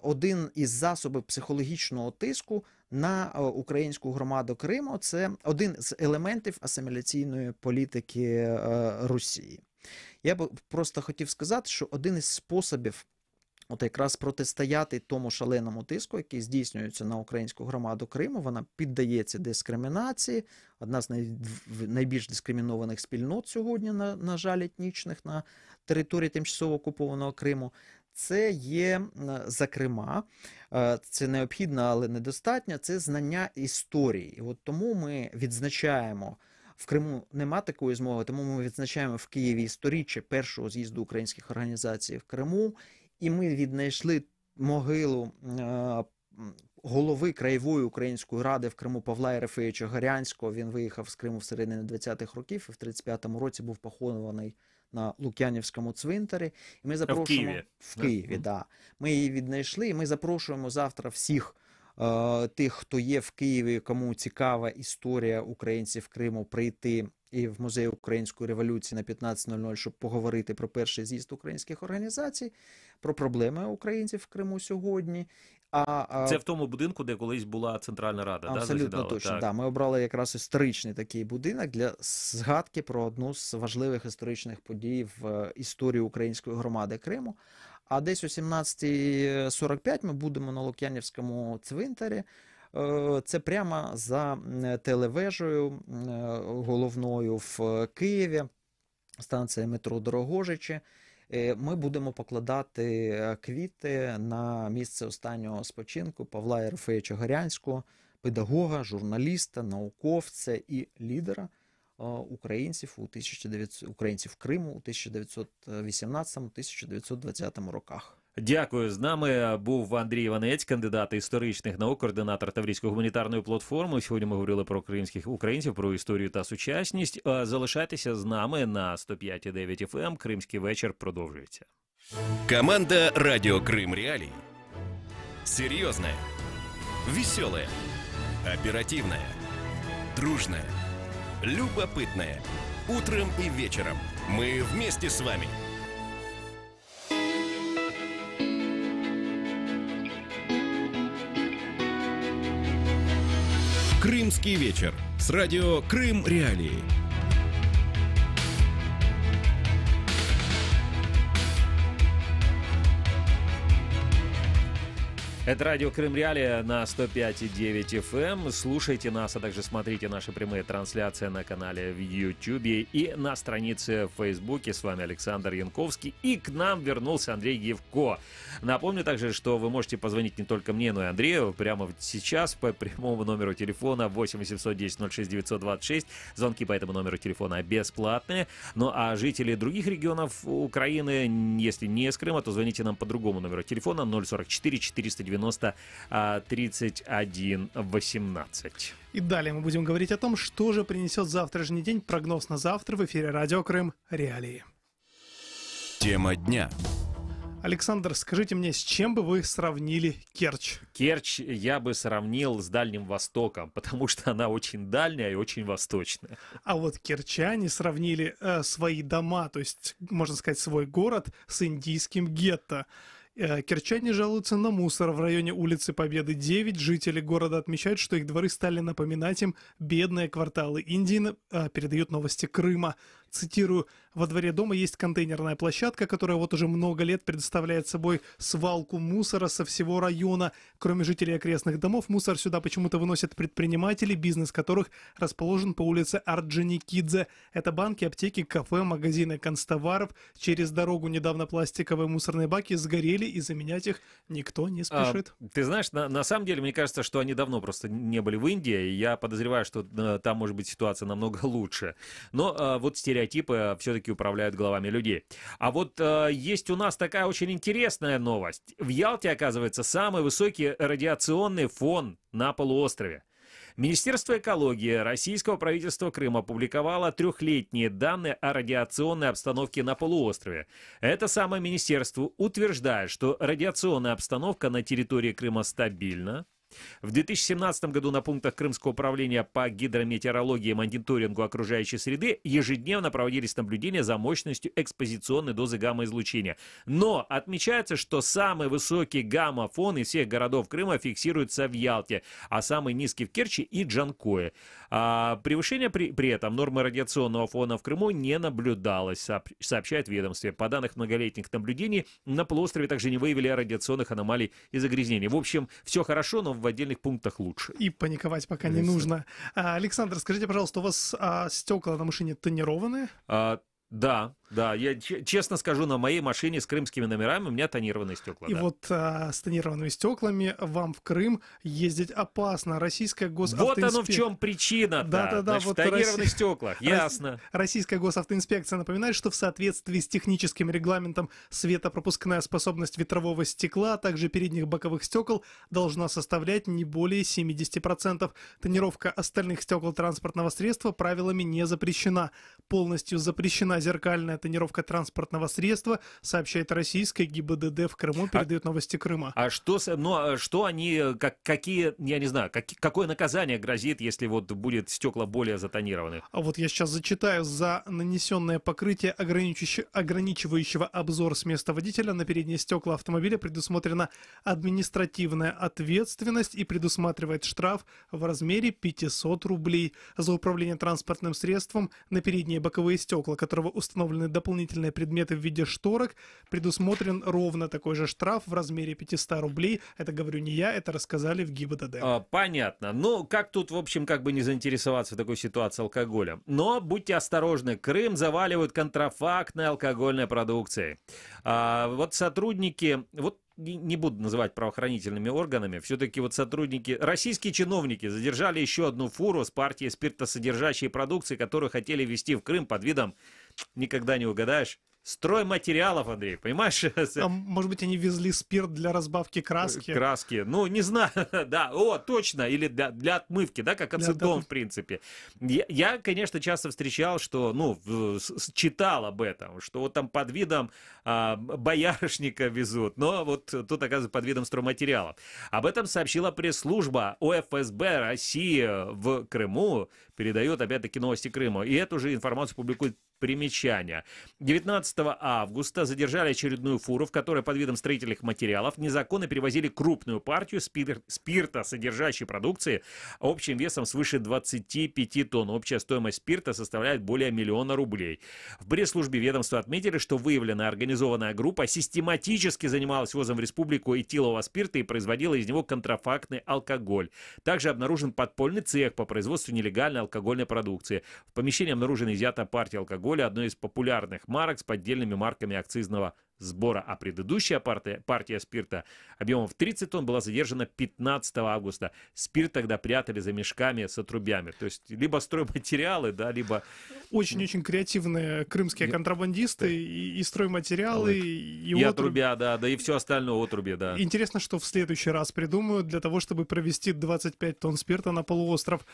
один із засобів психологічного тиску на українську громаду Криму. Це один з елементів асиміляційної політики Росії. Я б просто хотів сказати, що один із способів от якраз протистояти тому шаленому тиску, який здійснюється на українську громаду Криму, вона піддається дискримінації, одна з найбільш дискримінованих спільнот сьогодні, на жаль, етнічних на території тимчасово окупованого Криму. Це є, зокрема, це необхідно, але недостатньо, це знання історії. І от тому ми відзначаємо, в Криму нема такої змоги, тому ми відзначаємо в Києві сторіччя першого з'їзду українських організацій в Криму, і ми віднайшли могилу голови Краєвої української ради в Криму Павла Єрефеєвича Горянського. Він виїхав з Криму в середині 20-х років і в 35-му році був похований на Лук'янівському цвинтарі. І ми запрошуємо в Києві, да. Ми її віднайшли, і ми запрошуємо завтра всіх тих, хто є в Києві, кому цікава історія українців Криму, прийти і в Музей Української революції на 15:00, щоб поговорити про перший з'їзд українських організацій, про проблеми українців в Криму сьогодні. Це в тому будинку, де колись була Центральна Рада, абсолютно точно, да. Ми обрали якраз історичний такий будинок для згадки про одну з важливих історичних подій в історії української громади Криму. А десь о 17:45 ми будемо на Лук'янівському цвинтарі. Це прямо за телевежею головною в Києві, станція метро Дорогожичі. Ми будемо покладати квіти на місце останнього спочинку Павла Єрефеєвича Горянського, педагога, журналіста, науковця і лідера українців українців Криму у 1918-1920 роках. Дякую. З нами був Андрій Іванець, кандидат історичних наук, координатор Таврійської гуманітарної платформи. Сьогодні ми говорили про кримських українців, про історію та сучасність. Залишайтеся з нами на 105,9 FM. Кримський вечір продовжується. Команда «Радио Крым Реалии». Серьезная, веселая, оперативная, дружная, любопытная. Утром и вечером мы вместе с вами. Крымский вечер с радио Крым Реалии. Это радио Крым Реалия на 105,9 FM. Слушайте нас, а также смотрите наши прямые трансляции на канале в YouTube и на странице в Фейсбуке. С вами Александр Янковский. И к нам вернулся Андрей Гевко. Напомню также, что вы можете позвонить не только мне, но и Андрею прямо сейчас по прямому номеру телефона 8 810 06 926. Звонки по этому номеру телефона бесплатные. Ну а жители других регионов Украины, если не из Крыма, то звоните нам по другому номеру телефона 044 490 31 18. И далее мы будем говорить о том, что же принесет завтрашний день. Прогноз на завтра в эфире «Радио Крым Реалии». Тема дня. Александр, скажите мне, с чем бы вы сравнили Керчь? Керчь я бы сравнил с Дальним Востоком, потому что она очень дальняя и очень восточная. А вот керчане сравнили свои дома, то есть, можно сказать, свой город с индийским гетто. Керчане жалуются на мусор в районе улицы Победы 9. Жители города отмечают, что их дворы стали напоминать им бедные кварталы Индии, передают новости Крыма. Цитирую, во дворе дома есть контейнерная площадка, которая вот уже много лет предоставляет собой свалку мусора со всего района. Кроме жителей окрестных домов, мусор сюда почему-то выносят предприниматели, бизнес которых расположен по улице Орджоникидзе. Это банки, аптеки, кафе, магазины канцтоваров. Через дорогу недавно пластиковые мусорные баки сгорели, и заменять их никто не спешит. Ты знаешь, на самом деле, мне кажется, что они давно просто не были в Индии, и я подозреваю, что там может быть ситуация намного лучше. Но вот стереотипы все-таки управляют головами людей. А вот есть у нас такая очень интересная новость. В Ялте, оказывается, самый высокий радиационный фон на полуострове. Министерство экологии российского правительства Крыма опубликовало трехлетние данные о радиационной обстановке на полуострове. Это самое министерство утверждает, что радиационная обстановка на территории Крыма стабильна. В 2017 году на пунктах Крымского управления по гидрометеорологии и мониторингу окружающей среды ежедневно проводились наблюдения за мощностью экспозиционной дозы гамма-излучения. Но отмечается, что самый высокий гамма-фон из всех городов Крыма фиксируется в Ялте, а самый низкий в Керчи и Джанкое. Превышение при этом нормы радиационного фона в Крыму не наблюдалось, сообщает ведомство. По данным многолетних наблюдений, на полуострове также не выявили радиационных аномалий и загрязнений. В общем, все хорошо, но в отдельных пунктах лучше. И паниковать пока не нужно. Александр, скажите, пожалуйста, у вас стекла на машине тонированные? Да, я честно скажу, на моей машине с крымскими номерами у меня тонированные стекла. И вот с тонированными стеклами вам в Крым ездить опасно. Российская госавтоинспекция... Вот оно в чем причина-то. Да. Вот в тонированных стеклах, ясно. Российская госавтоинспекция напоминает, что в соответствии с техническим регламентом светопропускная способность ветрового стекла, а также передних боковых стекол должна составлять не более 70%. Тонировка остальных стекол транспортного средства правилами не запрещена. Полностью запрещена зеркальная тонировка транспортного средства, сообщает российская ГИБДД в Крыму, передает новости Крыма. А что они, какие, я не знаю, какое наказание грозит, если вот будет стекла более затонированы? А вот я сейчас зачитаю. За нанесенное покрытие, ограничивающего обзор с места водителя на передние стекла автомобиля, предусмотрена административная ответственность и предусматривает штраф в размере 500 рублей. За управление транспортным средством на передние боковые стекла, которого установлены дополнительные предметы в виде шторок, предусмотрен ровно такой же штраф в размере 500 рублей. Это говорю не я, это рассказали в ГИБДД. Понятно. Ну, как тут, в общем, как бы не заинтересоваться в такой ситуации алкоголем. Но будьте осторожны, Крым заваливают контрафактной алкогольной продукцией. Вот сотрудники... Не буду называть правоохранительными органами, все-таки вот сотрудники, российские чиновники задержали еще одну фуру с партией спиртосодержащей продукции, которую хотели везти в Крым под видом, никогда не угадаешь, стройматериалов, Андрей, понимаешь? А может быть, они везли спирт для разбавки краски? Краски, ну, не знаю, да, точно, или для отмывки, да, как ацетон, в принципе. Я, конечно, часто встречал, что, читал об этом, что вот там под видом боярышника везут, но вот тут, оказывается, под видом стройматериалов. Об этом сообщила пресс-служба ОФСБ России в Крыму, передает, опять-таки, Новости Крыма, и эту же информацию публикует примечание. 19 августа задержали очередную фуру, в которой под видом строительных материалов незаконно перевозили крупную партию спирта, содержащей продукции, общим весом свыше 25 тонн. Общая стоимость спирта составляет более 1 миллиона рублей. В пресс-службе ведомства отметили, что выявленная организованная группа систематически занималась ввозом в республику этилового спирта и производила из него контрафактный алкоголь. Также обнаружен подпольный цех по производству нелегальной алкогольной продукции. В помещении обнаружена изъята партия алкоголя, одной из популярных марок с поддельными марками акцизного сбора, а предыдущая партия спирта объемом в 30 тонн была задержана 15 августа. Спирт тогда прятали за мешками с отрубями. То есть либо стройматериалы, да, либо... Очень-очень креативные крымские контрабандисты и стройматериалы, и отрубя, да, и все остальное отруби, да. Интересно, что в следующий раз придумают для того, чтобы провести 25 тонн спирта на полуостров.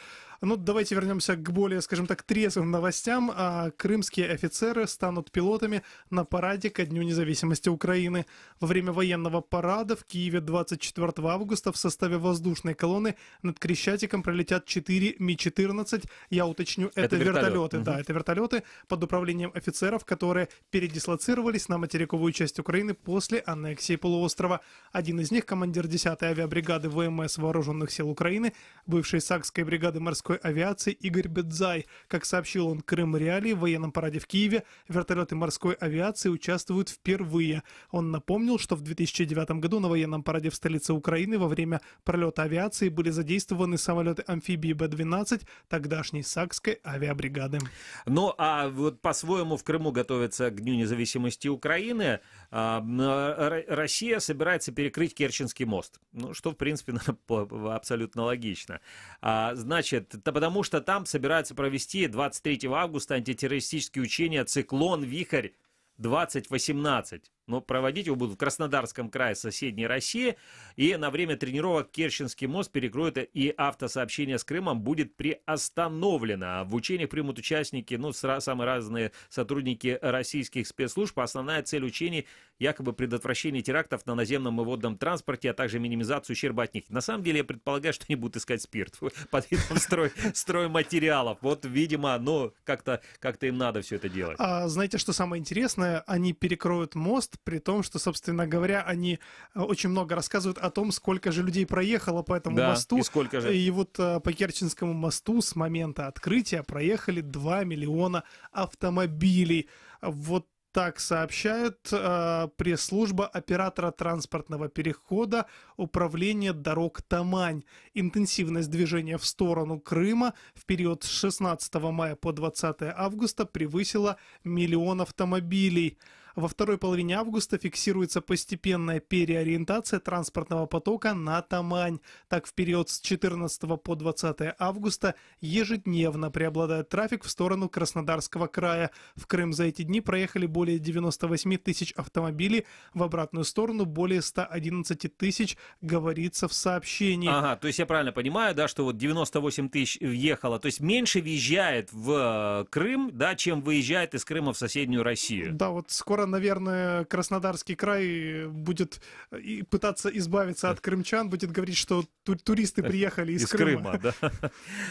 Ну, давайте вернемся к более, скажем так, трезвым новостям. Крымские офицеры станут пилотами на параде ко Дню независимости Украины. Во время военного парада в Киеве 24 августа в составе воздушной колонны над Крещатиком пролетят 4 Ми-14. Я уточню, это вертолеты. Да, это вертолеты под управлением офицеров, которые передислоцировались на материковую часть Украины после аннексии полуострова. Один из них, командир 10-й авиабригады ВМС Вооруженных сил Украины, бывшей Сакской бригады морской авиации Игорь Бедзай. Как сообщил он Крым Реалии, в военном параде в Киеве вертолеты морской авиации участвуют впервые. Он напомнил, что в 2009 году на военном параде в столице Украины во время пролета авиации были задействованы самолеты-амфибии Б-12 тогдашней Сакской авиабригады. Ну, а вот по-своему в Крыму готовится к Дню независимости Украины. Россия собирается перекрыть Керченский мост. Ну, что, в принципе, абсолютно логично. Значит, потому что там собираются провести 23 августа антитеррористические учения «Циклон Вихрь-2018». Но проводить его будут в Краснодарском крае, соседней России. И на время тренировок Керченский мост перекроют, и автосообщение с Крымом будет приостановлено. В учениях примут участники, самые разные сотрудники российских спецслужб. Основная цель учений – якобы предотвращение терактов на наземном и водном транспорте, а также минимизацию ущерба от них. На самом деле, я предполагаю, что они будут искать спирт под видом стройматериалов. Вот, видимо, как-то им надо все это делать. Знаете, что самое интересное? Они перекроют мост, при том, что, собственно говоря, они очень много рассказывают о том, сколько же людей проехало по этому мосту. И сколько же? И вот по Керченскому мосту с момента открытия проехали 2 миллиона автомобилей. Вот так сообщает пресс-служба оператора транспортного перехода Управления дорог Тамань. Интенсивность движения в сторону Крыма в период с 16 мая по 20 августа превысила 1 миллион автомобилей. Во второй половине августа фиксируется постепенная переориентация транспортного потока на Тамань. Так, в период с 14 по 20 августа ежедневно преобладает трафик в сторону Краснодарского края. В Крым за эти дни проехали более 98 тысяч автомобилей, в обратную сторону более 111 тысяч, говорится в сообщении. Ага, то есть я правильно понимаю, да, что вот 98 тысяч въехало, то есть меньше въезжает в Крым, да, чем выезжает из Крыма в соседнюю Россию. Да, вот скоро, наверное, Краснодарский край будет пытаться избавиться от крымчан, будет говорить, что туристы приехали из Крыма. Да.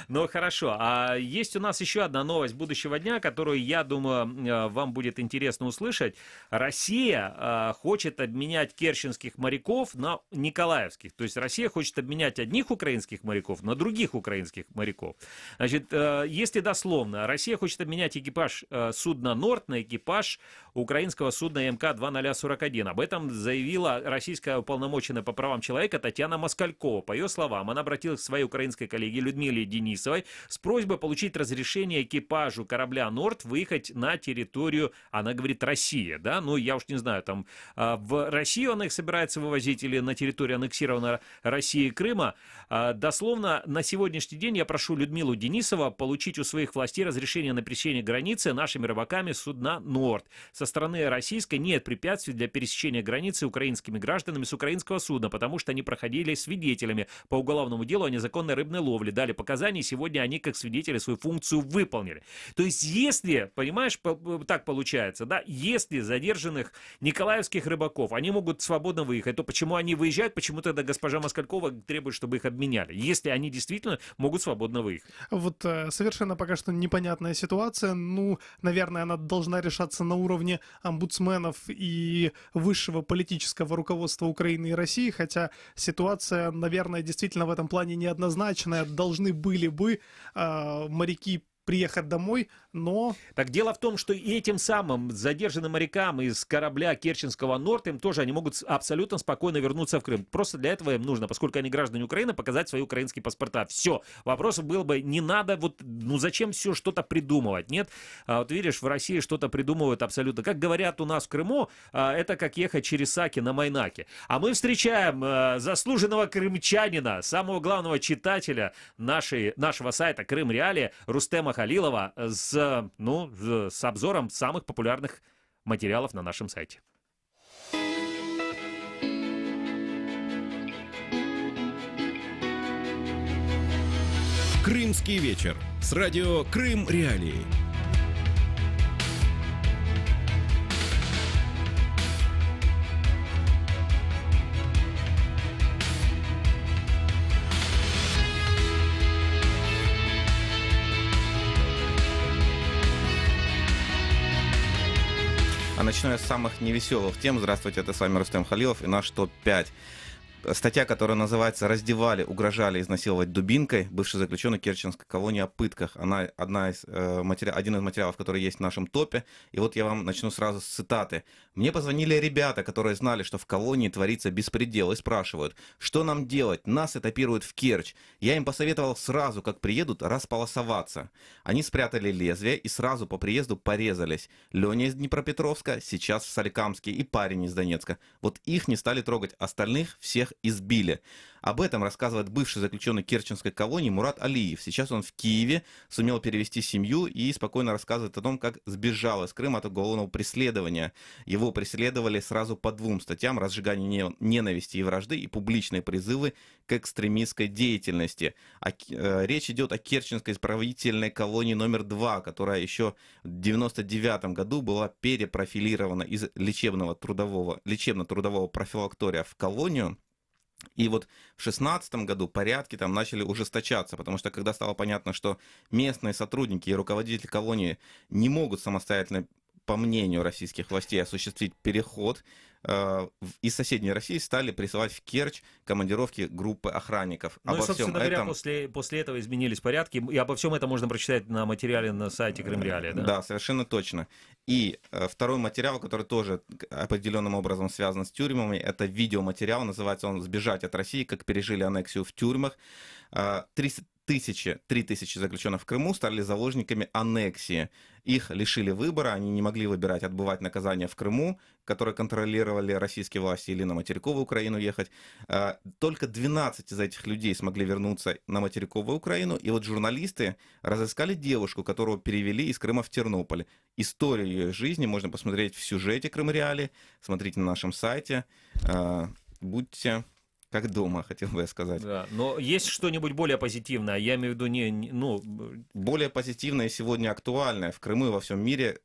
Ну, хорошо. А есть у нас еще одна новость будущего дня, которую, я думаю, вам будет интересно услышать. Россия хочет обменять керченских моряков на николаевских. То есть Россия хочет обменять одних украинских моряков на других украинских моряков. Значит, если дословно, Россия хочет обменять экипаж судна «Норд» на экипаж украинского судна МК-2041. Об этом заявила российская уполномоченная по правам человека Татьяна Москалькова. По ее словам, она обратилась к своей украинской коллеге Людмиле Денисовой с просьбой получить разрешение экипажу корабля «Норд» выехать на территорию, она говорит, России, да, ну я уж не знаю, там в Россию она их собирается вывозить или на территорию аннексированной России Крыма. Дословно, на сегодняшний день я прошу Людмилу Денисову получить у своих властей разрешение на пересечение границы нашими рыбаками судна «Норд». Со стороны Федерации Российской нет препятствий для пересечения границы украинскими гражданами с украинского судна, потому что они проходили свидетелями по уголовному делу о незаконной рыбной ловле, дали показания, и сегодня они как свидетели свою функцию выполнили. То есть если, понимаешь, так получается, да, если задержанных николаевских рыбаков, они могут свободно выехать, то почему они выезжают, почему тогда госпожа Москалькова требует, чтобы их обменяли, если они действительно могут свободно выехать? Вот совершенно пока что непонятная ситуация. Ну, наверное, она должна решаться на уровне омбудсменов и высшего политического руководства Украины и России, хотя ситуация, наверное, действительно в этом плане неоднозначная. Должны были бы моряки приехать домой, но... Так дело в том, что и этим самым задержанным морякам из корабля Керченского Норд, им тоже они могут абсолютно спокойно вернуться в Крым. Просто для этого им нужно, поскольку они граждане Украины, показать свои украинские паспорта. Все. Вопросов было бы не надо, вот, ну зачем все что-то придумывать, нет? Вот видишь, в России что-то придумывают абсолютно. Как говорят у нас в Крыму, это как ехать через Саки на Майнаке. А мы встречаем заслуженного крымчанина, самого главного читателя нашего сайта Крым Реалии, Рустема Халилова с обзором самых популярных материалов на нашем сайте. Крымский вечер с радио Крым Реалии. А начну я с самых невеселых тем. Здравствуйте, это с вами Рустем Халилов и наш ТОП-5. Статья, которая называется «Раздевали, угрожали изнасиловать дубинкой». Бывший заключенный Керченской колонии о пытках. Она один из материалов, который есть в нашем топе. И вот я вам начну сразу с цитаты. «Мне позвонили ребята, которые знали, что в колонии творится беспредел, и спрашивают, что нам делать? Нас этапируют в Керчь. Я им посоветовал сразу, как приедут, располосоваться. Они спрятали лезвие и сразу по приезду порезались. Леня из Днепропетровска, сейчас в Соликамске, и парень из Донецка. Вот их не стали трогать, остальных всех избили». Об этом рассказывает бывший заключенный Керченской колонии Мурат Алиев. Сейчас он в Киеве, сумел перевести семью и спокойно рассказывает о том, как сбежал из Крыма от уголовного преследования. Его преследовали сразу по 2 статьям: разжигание ненависти и вражды и публичные призывы к экстремистской деятельности. Речь идет о Керченской исправительной колонии номер 2, которая еще в 1999 году была перепрофилирована из лечебно-трудового профилактория в колонию. И вот в 2016 году порядки там начали ужесточаться, потому что когда стало понятно, что местные сотрудники и руководители колонии не могут самостоятельно, по мнению российских властей, осуществить переход, из соседней России стали присылать в Керчь командировки группы охранников. Ну и, собственно говоря, после этого изменились порядки, и обо всем этом можно прочитать на материале на сайте Крым Реалии, да? Да, совершенно точно. И второй материал, который тоже определенным образом связан с тюрьмами, это видеоматериал, называется он «Сбежать от России. Как пережили аннексию в тюрьмах». 3000 заключенных в Крыму стали заложниками аннексии. Их лишили выбора, они не могли выбирать, отбывать наказание в Крыму, которое контролировали российские власти, или на материковую Украину ехать. Только 12 из этих людей смогли вернуться на материковую Украину, и вот журналисты разыскали девушку, которую перевели из Крыма в Тернополь. Историю ее жизни можно посмотреть в сюжете Крым Реалии, смотрите на нашем сайте, будьте... как дома, хотел бы я сказать. Да, но есть что-нибудь более позитивное? Я имею в виду более позитивное сегодня актуальное. В Крыму и во всем мире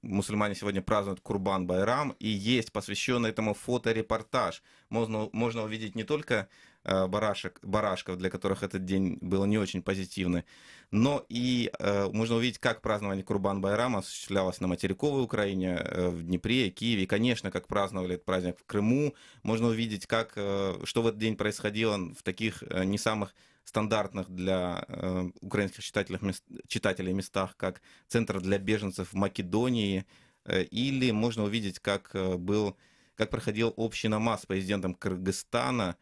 мусульмане сегодня празднуют Курбан-Байрам, и есть посвященный этому фоторепортаж. Можно увидеть не только барашков, для которых этот день был не очень позитивный, но и можно увидеть, как празднование Курбан-Байрама осуществлялось на материковой Украине, в Днепре, Киеве, и, конечно, как праздновали этот праздник в Крыму. Можно увидеть, что в этот день происходило в таких не самых стандартных для украинских читателей местах, как Центр для беженцев в Македонии, или можно увидеть, как проходил общий намаз с президентом Кыргызстана,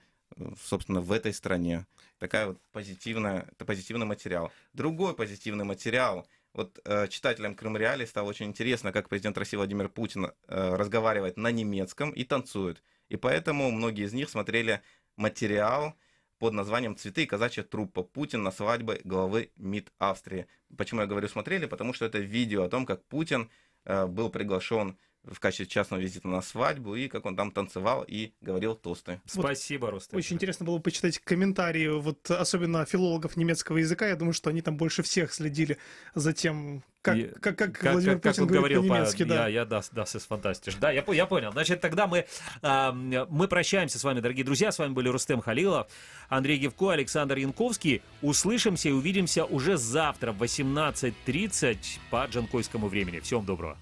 собственно, в этой стране. Такая вот позитивный материал. Другой позитивный материал. Вот читателям Крым Реалии стало очень интересно, как президент России Владимир Путин разговаривает на немецком и танцует. И поэтому многие из них смотрели материал под названием «Цветы и казачья труппа. Путин на свадьбе главы МИД Австрии». Почему я говорю «смотрели»? Потому что это видео о том, как Путин был приглашен в качестве частного визита на свадьбу, и как он там танцевал и говорил тосты. Спасибо, Рустем. Очень интересно было почитать комментарии, вот особенно филологов немецкого языка. Я думаю, что они там больше всех следили за тем, как Владимир Путин говорит по-немецки. Да, das ist fantastisch. Да, я понял. Значит, тогда мы прощаемся с вами, дорогие друзья. С вами были Рустем Халилов, Андрей Гевко, Александр Янковский. Услышимся и увидимся уже завтра в 18:30 по джанкойскому времени. Всем доброго.